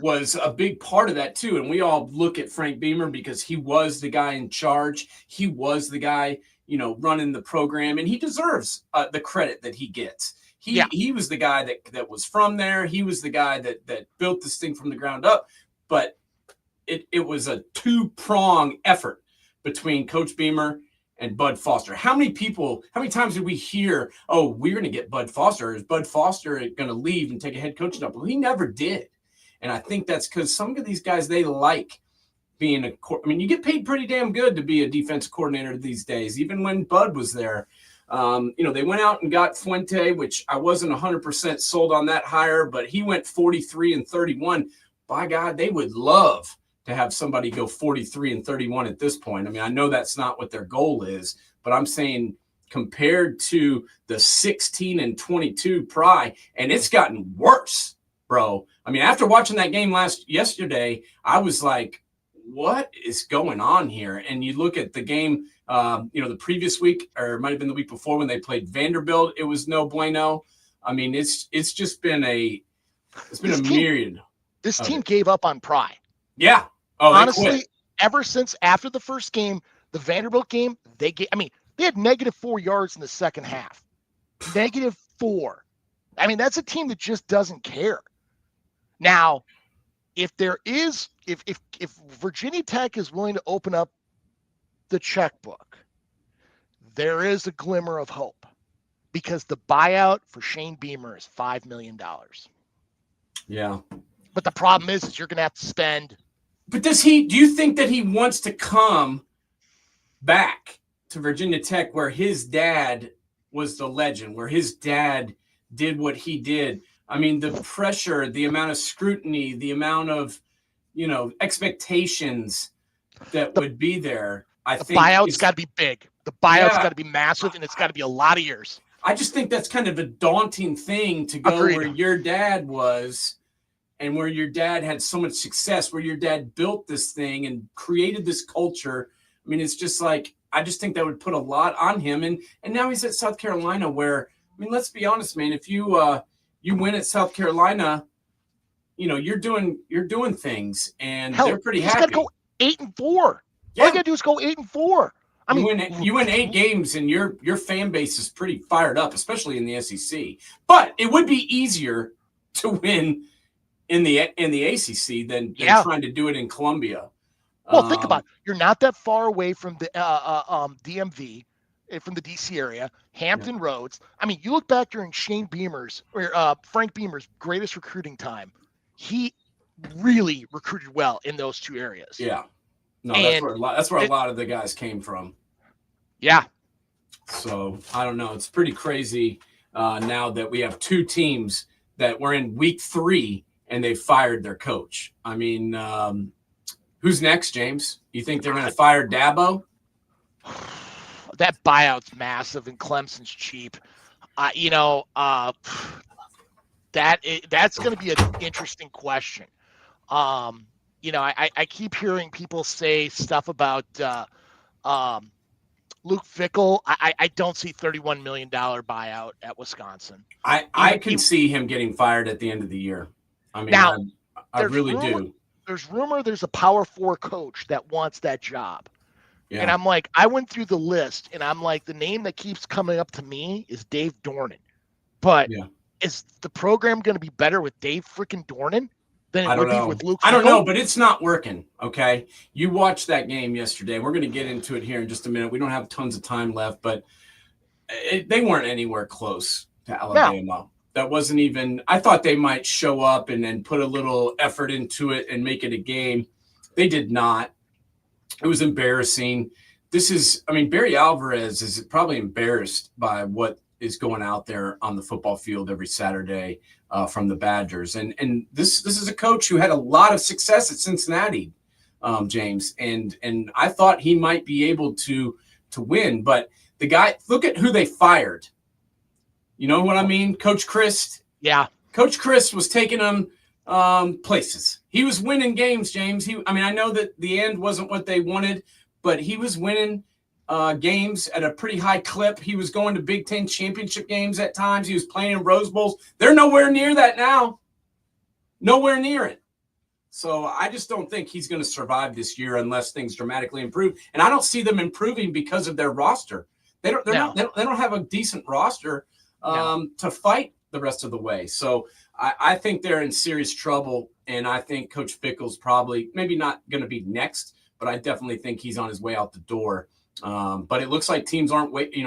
was a big part of that too. And we all look at Frank Beamer because he was the guy in charge. He was the guy, running the program, and he deserves the credit that he gets. He was the guy that was from there. He was the guy that built this thing from the ground up. But it was a two-prong effort between Coach Beamer and Bud Foster. How many times did we hear, oh, we're going to get Bud Foster? Is Bud Foster going to leave and take a head coaching job? Well, he never did. And I think that's because some of these guys, they like being you get paid pretty damn good to be a defensive coordinator these days, even when Bud was there. They went out and got Fuente, which I wasn't 100% sold on that hire, but he went 43-31. By God, they would love to have somebody go 43-31 at this point. I mean, I know that's not what their goal is, but I'm saying compared to the 16-22 Pry, and it's gotten worse, bro. I mean, after watching that game yesterday, I was like, what is going on here? And you look at the game, the previous week, or it might have been the week before when they played Vanderbilt, it was no bueno. I mean, it's just been a myriad. This team gave up on Pry. Yeah. Oh, honestly, ever since after the first game, the Vanderbilt game, they had -4 yards in the second half. -4. I mean, that's a team that just doesn't care. Now, if Virginia Tech is willing to open up the checkbook, there is a glimmer of hope, because the buyout for Shane Beamer is $5 million. Yeah. But the problem is you're going to have to spend. But do you think that he wants to come back to Virginia Tech where his dad was the legend, where his dad did what he did? I mean, the pressure, the amount of scrutiny, the amount of, expectations that would be there. I think the buyout's got to be big. The buyout's got to be massive, and it's got to be a lot of years. I just think that's kind of a daunting thing to go where your dad was and where your dad had so much success, where your dad built this thing and created this culture. I mean, it's just like, I just think that would put a lot on him. And now he's at South Carolina where, I mean, let's be honest, man, if you win at South Carolina, you're doing things, and they're pretty happy. He's got to go 8-4. Yeah. All you got to do is go 8-4. I mean, you win 8 games, and your fan base is pretty fired up, especially in the SEC. But it would be easier to win in the ACC than trying to do it in Columbia. Well, think about it. You're not that far away from the DMV, from the DC area, Hampton Roads. I mean, you look back during Shane Beamer's or Frank Beamer's greatest recruiting time, he really recruited well in those two areas. Yeah. No, that's where a lot of the guys came from. Yeah. So I don't know. It's pretty crazy now that we have 2 teams that were in week 3 and they fired their coach. I mean, who's next, James? You think they're going to fire Dabo? That buyout's massive and Clemson's cheap. That's going to be an interesting question. I keep hearing people say stuff about Luke Fickell. I don't see $31 million buyout at Wisconsin. I can see him getting fired at the end of the year. I mean, now, I really do. There's a Power 4 coach that wants that job. Yeah. And I'm like, I went through the list, and I'm like, the name that keeps coming up to me is Dave Dornan. But is the program going to be better with Dave freaking Dornan than it would be with Luke Fickell? I don't know, but it's not working, okay? You watched that game yesterday. We're going to get into it here in just a minute. We don't have tons of time left, but they weren't anywhere close to Alabama. No. That wasn't even – I thought they might show up and then put a little effort into it and make it a game. They did not. It was embarrassing. Barry Alvarez is probably embarrassed by what is going out there on the football field every Saturday from the Badgers. And this is a coach who had a lot of success at Cincinnati, James. And I thought he might be able to win. But the guy – look at who they fired. You know what I mean? Coach Christ. Yeah. Coach Christ was taking them places. He was winning games, James. I know that the end wasn't what they wanted, but he was winning games at a pretty high clip. He was going to Big Ten championship games at times. He was playing in Rose Bowls. They're nowhere near that now. Nowhere near it. So I just don't think he's going to survive this year unless things dramatically improve. And I don't see them improving because of their roster. They don't have a decent roster to fight the rest of the way. So I think they're in serious trouble. And I think Coach Fickle's probably maybe not going to be next, but I definitely think he's on his way out the door. But it looks like teams aren't waiting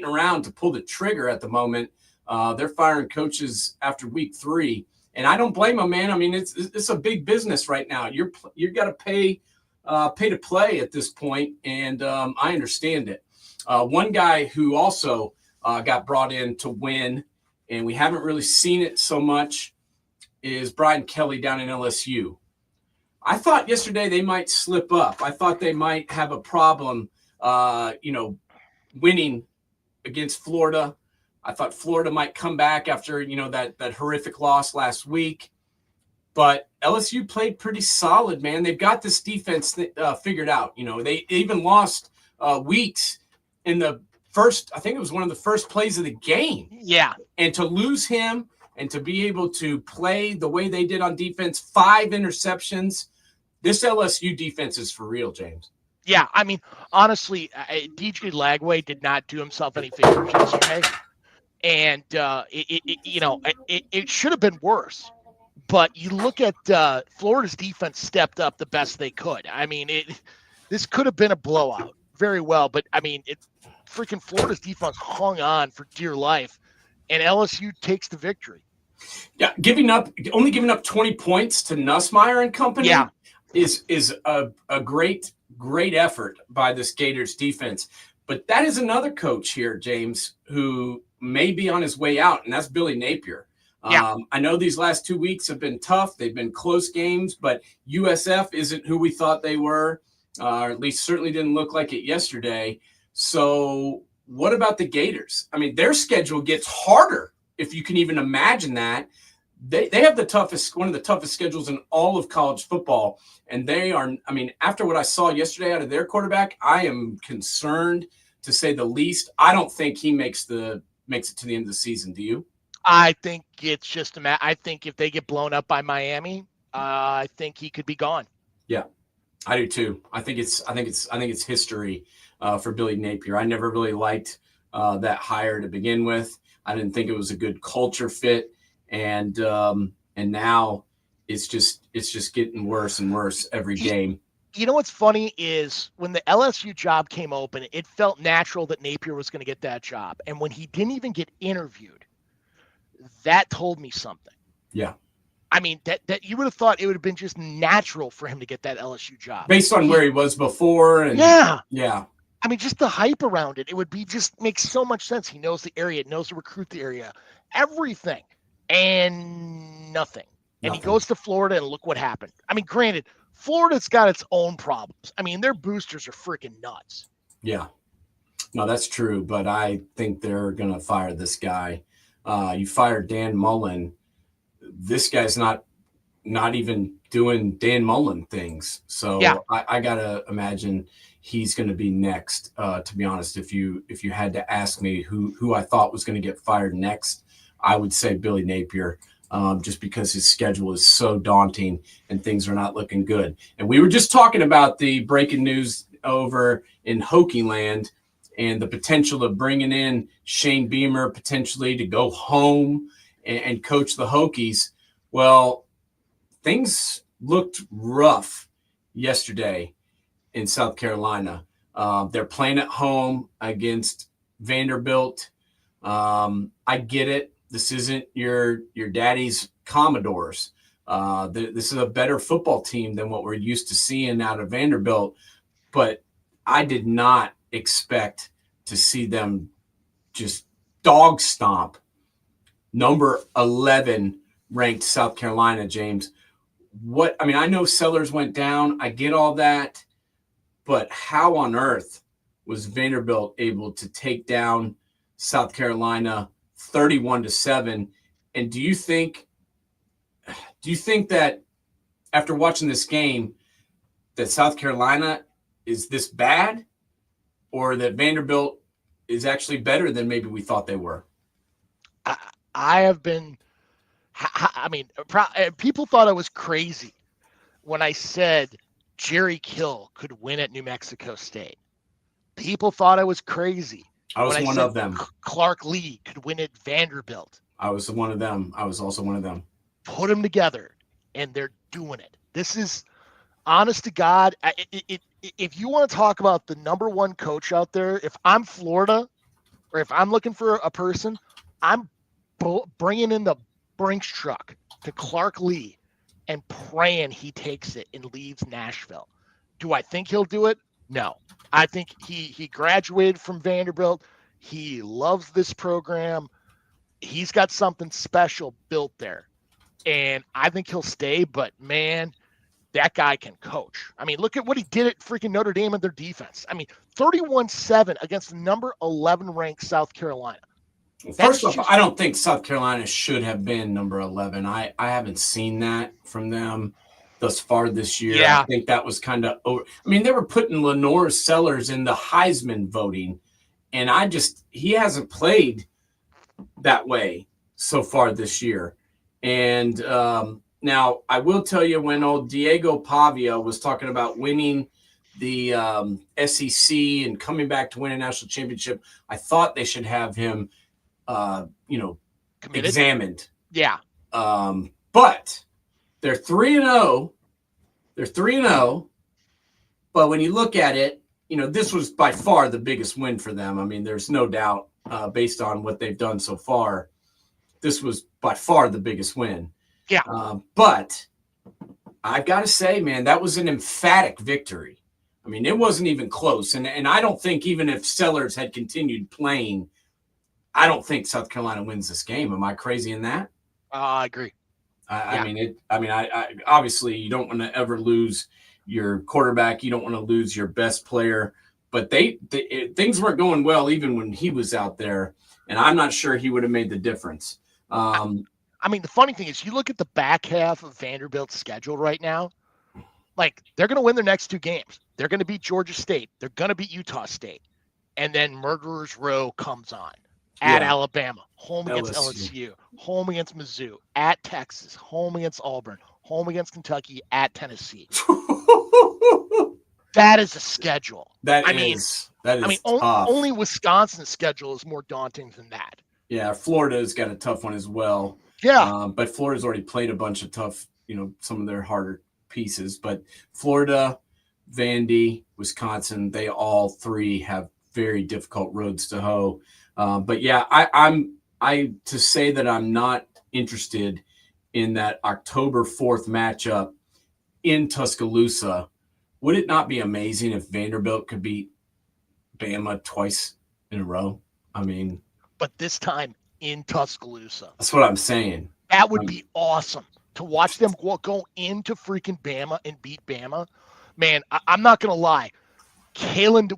around to pull the trigger at the moment. They're firing coaches after week 3. And I don't blame them, man. I mean, it's a big business right now. You've got to pay to play at this point, and I understand it. One guy who also got brought in to win, and we haven't really seen it so much, is Brian Kelly down in LSU. I thought yesterday they might slip up. I thought they might have a problem, winning against Florida. I thought Florida might come back after, that horrific loss last week. But LSU played pretty solid, man. They've got this defense figured out. They even lost Weeks in the first, I think it was one of the first plays of the game. Yeah. And to lose him and to be able to play the way they did on defense, 5 interceptions, this LSU defense is for real, James. Yeah, I mean, honestly, DJ Lagway did not do himself any favors yesterday. And it should have been worse, but you look at Florida's defense stepped up the best they could. I mean, this could have been a blowout very well, but I mean, freaking Florida's defense hung on for dear life, and LSU takes the victory. Yeah, only giving up 20 points to Nussmeier and company. Yeah. is a great effort by this Gators defense. But that is another coach here, James, who may be on his way out, and that's Billy Napier. Yeah. I know these last 2 weeks have been tough. They've been close games, but USF isn't who we thought they were, or at least certainly didn't look like it yesterday. So what about the Gators? I mean, their schedule gets harder, if you can even imagine that. They have one of the toughest schedules in all of college football, and they are, I mean, after what I saw yesterday out of their quarterback, I am concerned, to say the least. I don't think he makes it to the end of the season. Do you? I think it's just I think if they get blown up by Miami, I think he could be gone. Yeah, I do too. I think it's history for Billy Napier. I never really liked that hire to begin with. I didn't think it was a good culture fit, and now it's just getting worse and worse every game. You know what's funny is when the LSU job came open, it felt natural that Napier was going to get that job. And when he didn't even get interviewed, that told me something. Yeah. I mean, that you would have thought it would have been just natural for him to get that LSU job. Based on where he was before. And yeah. I mean, just the hype around it, it would be just makes so much sense. He knows the area, knows to recruit the area, everything, and nothing. And he goes to Florida, and look what happened. I mean, granted, Florida's got its own problems. I mean, their boosters are freaking nuts. Yeah. No, that's true. But I think they're going to fire this guy. You fired Dan Mullen. This guy's not even doing Dan Mullen things. So yeah. I got to imagine he's going to be next. To be honest, if you had to ask me who I thought was going to get fired next, I would say Billy Napier. Just because his schedule is so daunting and things are not looking good. And we were just talking about the breaking news over in Hokie land and the potential of bringing in Shane Beamer potentially to go home and coach the Hokies. Well, things looked rough yesterday in South Carolina. They're playing at home against Vanderbilt. I get it. This isn't your daddy's Commodores. This is a better football team than what we're used to seeing out of Vanderbilt. But I did not expect to see them just dog stomp number 11 ranked South Carolina, James. I know Sellers went down. I get all that. But how on earth was Vanderbilt able to take down South Carolina 31-7? And do you think that after watching this game that South Carolina is this bad, or that Vanderbilt is actually better than maybe we thought they were? I have been. People thought I was crazy when I said Jerry Kill could win at New Mexico State. People thought I was crazy. I was when one said of them. Clark Lee could win at Vanderbilt. I was one of them. I was also one of them. Put them together, and they're doing it. This is, honest to God, if you want to talk about the number one coach out there, if I'm Florida, or if I'm looking for a person, I'm bringing in the Brinks truck to Clark Lee and praying he takes it and leaves Nashville. Do I think he'll do it? No. I think he graduated from Vanderbilt. He loves this program. He's got something special built there. And I think he'll stay, but man, that guy can coach. I mean, look at what he did at freaking Notre Dame and their defense. I mean, 31-7 against the number 11 ranked South Carolina. First off, I don't think South Carolina should have been number 11. I haven't seen that from them thus far this year. Yeah. I think that was kind of over. I mean, they were putting Lenore Sellers in the Heisman voting, and he hasn't played that way so far this year. And now I will tell you, when old Diego Pavia was talking about winning the SEC and coming back to win a national championship, I thought they should have him Committed? Examined. Yeah. But they're 3-0. They're 3-0. But when you look at it, this was by far the biggest win for them. I mean, there's no doubt based on what they've done so far. This was by far the biggest win. Yeah. But I've got to say, man, that was an emphatic victory. I mean, it wasn't even close. And I don't think even if Sellers had continued playing, I don't think South Carolina wins this game. Am I crazy in that? I agree. I mean, obviously you don't want to ever lose your quarterback. You don't want to lose your best player, but things weren't going well even when he was out there, and I'm not sure he would have made the difference. I mean, the funny thing is, you look at the back half of Vanderbilt's schedule right now, like they're going to win their next two games. They're going to beat Georgia State. They're going to beat Utah State. And then Murderers Row comes on. At Alabama, home against LSU, home against Mizzou, at Texas, home against Auburn, home against Kentucky, at Tennessee. That is a schedule. That is tough. Only Wisconsin's schedule is more daunting than that. Yeah, Florida's got a tough one as well. Yeah. But Florida's already played a bunch of tough, some of their harder pieces. But Florida, Vandy, Wisconsin, they all three have very difficult roads to hoe. But yeah, I to say that I'm not interested in that October 4th matchup in Tuscaloosa. Would it not be amazing if Vanderbilt could beat Bama twice in a row? I mean, but this time in Tuscaloosa. That's what I'm saying. That would be awesome to watch them go into freaking Bama and beat Bama. Man, I'm not gonna lie.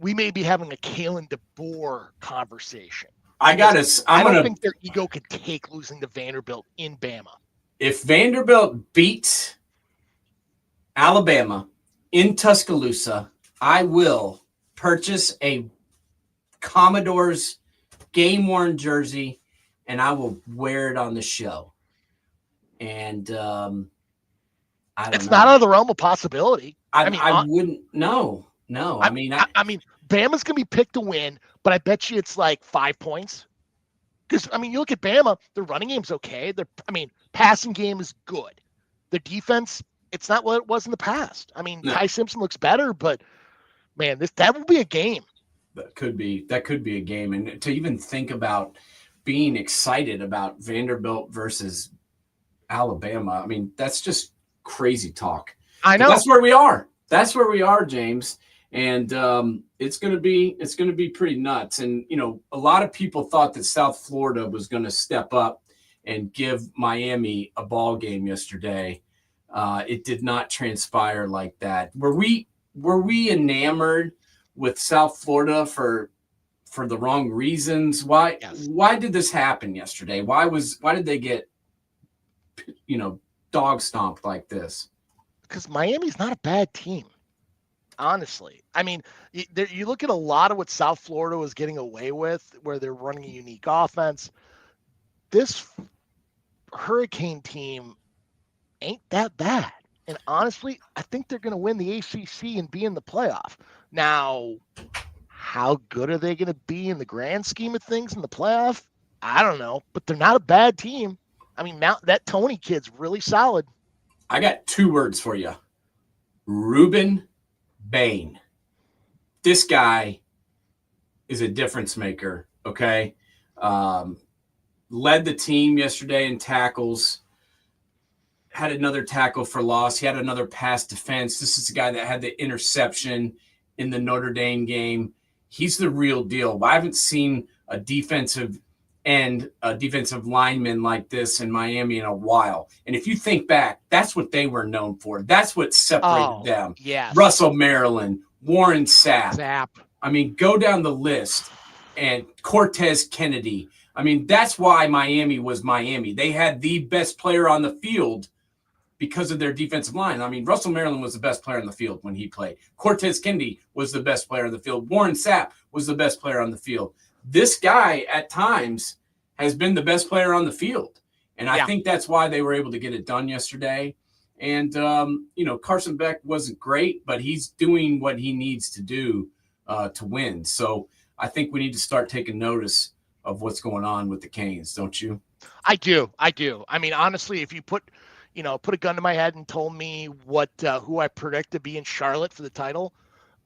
We may be having a Kalen DeBoer conversation. I don't think their ego could take losing to Vanderbilt in Bama. If Vanderbilt beats Alabama in Tuscaloosa, I will purchase a Commodores game-worn jersey, and I will wear it on the show. And it's not out of the realm of possibility. I wouldn't. No. I mean, Bama's gonna be picked to win, but I bet you it's like 5 points. Because you look at Bama, their running game's okay. Passing game is good. The defense, it's not what it was in the past. No. Ty Simpson looks better, but man, that will be a game. That could be a game, and to even think about being excited about Vanderbilt versus Alabama, that's just crazy talk. I know. But that's where we are. That's where we are, James. And it's gonna be pretty nuts. And a lot of people thought that South Florida was gonna step up and give Miami a ball game yesterday. It did not transpire like that. Were we enamored with South Florida for the wrong reasons? Why did this happen yesterday? Why did they get dog stomped like this? Because Miami's not a bad team. honestly. I mean, you look at a lot of what South Florida was getting away with, where they're running a unique offense. This Hurricane team ain't that bad. And honestly, I think they're going to win the ACC and be in the playoff. Now, how good are they going to be in the grand scheme of things in the playoff? I don't know, but they're not a bad team. I mean, that Tony kid's really solid. I got 2 words for you. Ruben Bain. This guy is a difference maker, okay? Led the team yesterday in tackles, had another tackle for loss. He had another pass defense. This is the guy that had the interception in the Notre Dame game. He's the real deal. I haven't seen a defensive lineman like this in Miami in a while. And if you think back, that's what they were known for. That's what separated them. Yes. Russell Maryland, Warren Sapp. I mean, go down the list. And Cortez Kennedy. I mean, that's why Miami was Miami. They had the best player on the field because of their defensive line. I mean, Russell Maryland was the best player on the field when he played. Cortez Kennedy was the best player on the field. Warren Sapp was the best player on the field. This guy at times has been the best player on the field. And I think that's why they were able to get it done yesterday. And, Carson Beck wasn't great, but he's doing what he needs to do to win. So I think we need to start taking notice of what's going on with the Canes, don't you? I do. I mean, honestly, if you put a gun to my head and told me who I predict to be in Charlotte for the title,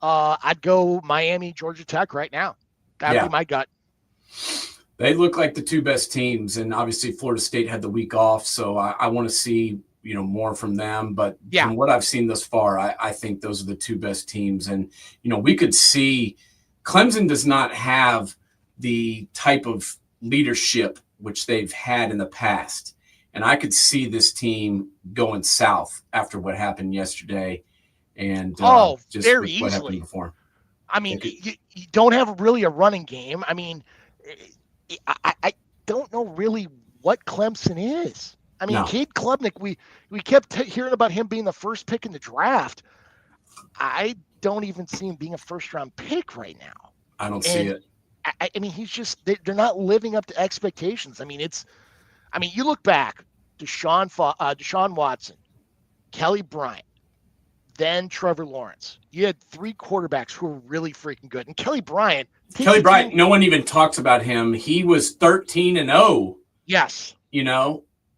I'd go Miami, Georgia Tech right now. That'd be my gut. They look like the 2 best teams, and obviously Florida State had the week off, so I want to see more from them. But from what I've seen thus far, I think those are the 2 best teams. And we could see Clemson does not have the type of leadership which they've had in the past. And I could see this team going south after what happened yesterday. And just very what easily. happened before. I mean, you don't have really a running game. I mean, I don't know really what Clemson is. I mean, Cade Klubnik, we kept hearing about him being the first pick in the draft. I don't even see him being a first-round pick right now. I don't see it. I mean, he's just they're not living up to expectations. I mean, you look back, Deshaun Watson, Kelly Bryant, then Trevor Lawrence. You had 3 quarterbacks who were really freaking good. And Kelly Bryant, no one even talks about him. He was 13-0. Yes.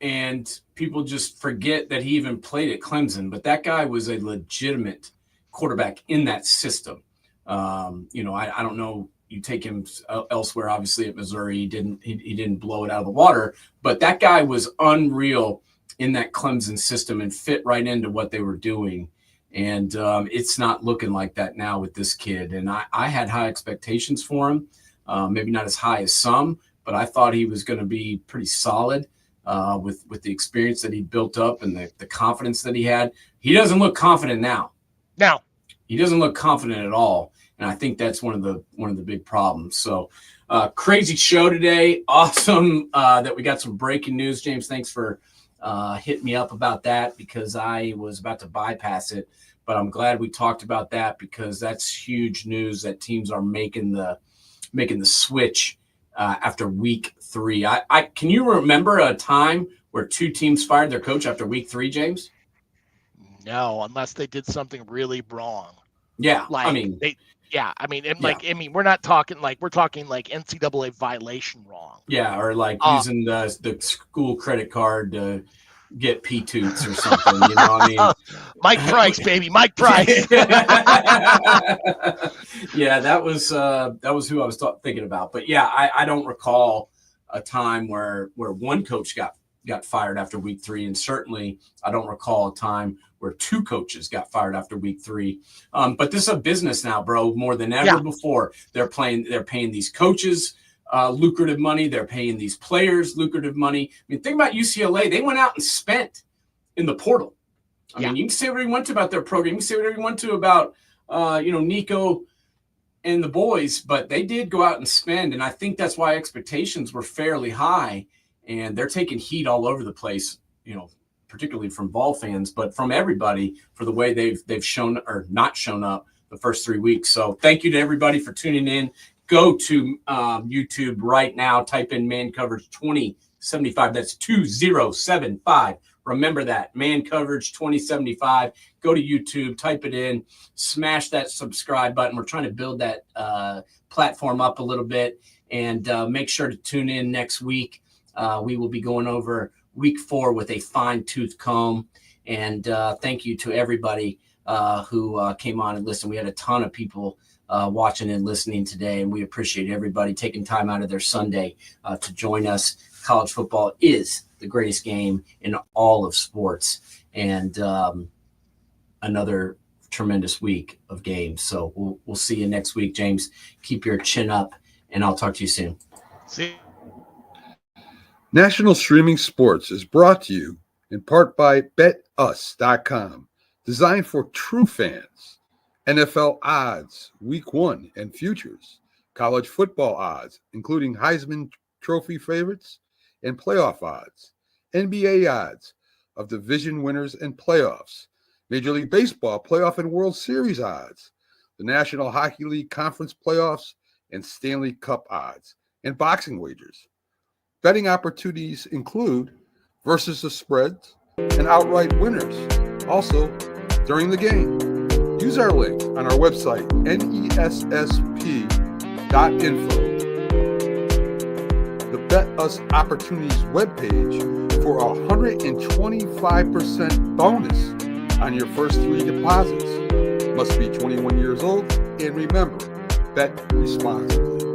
And people just forget that he even played at Clemson. But that guy was a legitimate quarterback in that system. I don't know. You take him elsewhere, obviously at Missouri, he didn't blow it out of the water, but that guy was unreal in that Clemson system and fit right into what they were doing. And it's not looking like that now with this kid. And I had high expectations for him, maybe not as high as some, but I thought he was going to be pretty solid with the experience that he built up and the confidence that he had. He doesn't look confident now. No, he doesn't look confident at all. And I think that's one of the big problems. So crazy show today. Awesome that we got some breaking news. James, thanks for hitting me up about that because I was about to bypass it. But I'm glad we talked about that because that's huge news that teams are making the switch after week 3. Can you remember a time where 2 teams fired their coach after week 3, James? No, unless they did something really wrong. Yeah, we're not talking we're talking NCAA violation wrong. Yeah, or using the school credit card to get P-toots or something. You know what I mean? Mike Price, baby, Mike Price. Yeah, that was who I was thinking about. But yeah, I don't recall a time where one coach got fired after week 3, and certainly I don't recall a time where 2 coaches got fired after week 3. But this is a business now, bro, more than ever before. They're paying these coaches lucrative money. They're paying these players lucrative money. I mean, think about UCLA. They went out and spent in the portal. I mean, you can say whatever you want to about their program. You can say whatever you want to about, Nico and the boys, but they did go out and spend. And I think that's why expectations were fairly high. And they're taking heat all over the place, particularly from Vol fans, but from everybody for the way they've shown or not shown up the first 3 weeks. So thank you to everybody for tuning in. Go to YouTube right now. Type in Man Coverage 2075. That's 2075. Remember that, Man Coverage 2075. Go to YouTube, type it in, smash that subscribe button. We're trying to build that platform up a little bit, and make sure to tune in next week. We will be going over week 4 with a fine-tooth comb. And thank you to everybody who came on and listened. We had a ton of people watching and listening today, and we appreciate everybody taking time out of their Sunday to join us. College football is the greatest game in all of sports, and another tremendous week of games. So we'll see you next week, James. Keep your chin up, and I'll talk to you soon. See. National Streaming Sports is brought to you in part by BetUs.com, designed for true fans. NFL odds, Week 1 and futures, college football odds, including Heisman Trophy favorites and playoff odds, NBA odds of division winners and playoffs, Major League Baseball playoff and World Series odds, the National Hockey League Conference playoffs and Stanley Cup odds, and boxing wagers. Betting opportunities include versus the spreads and outright winners, also during the game. Use our link on our website, nessp.info. The Bet Us Opportunities webpage for a 125% bonus on your first 3 deposits. Must be 21 years old, and remember, bet responsibly.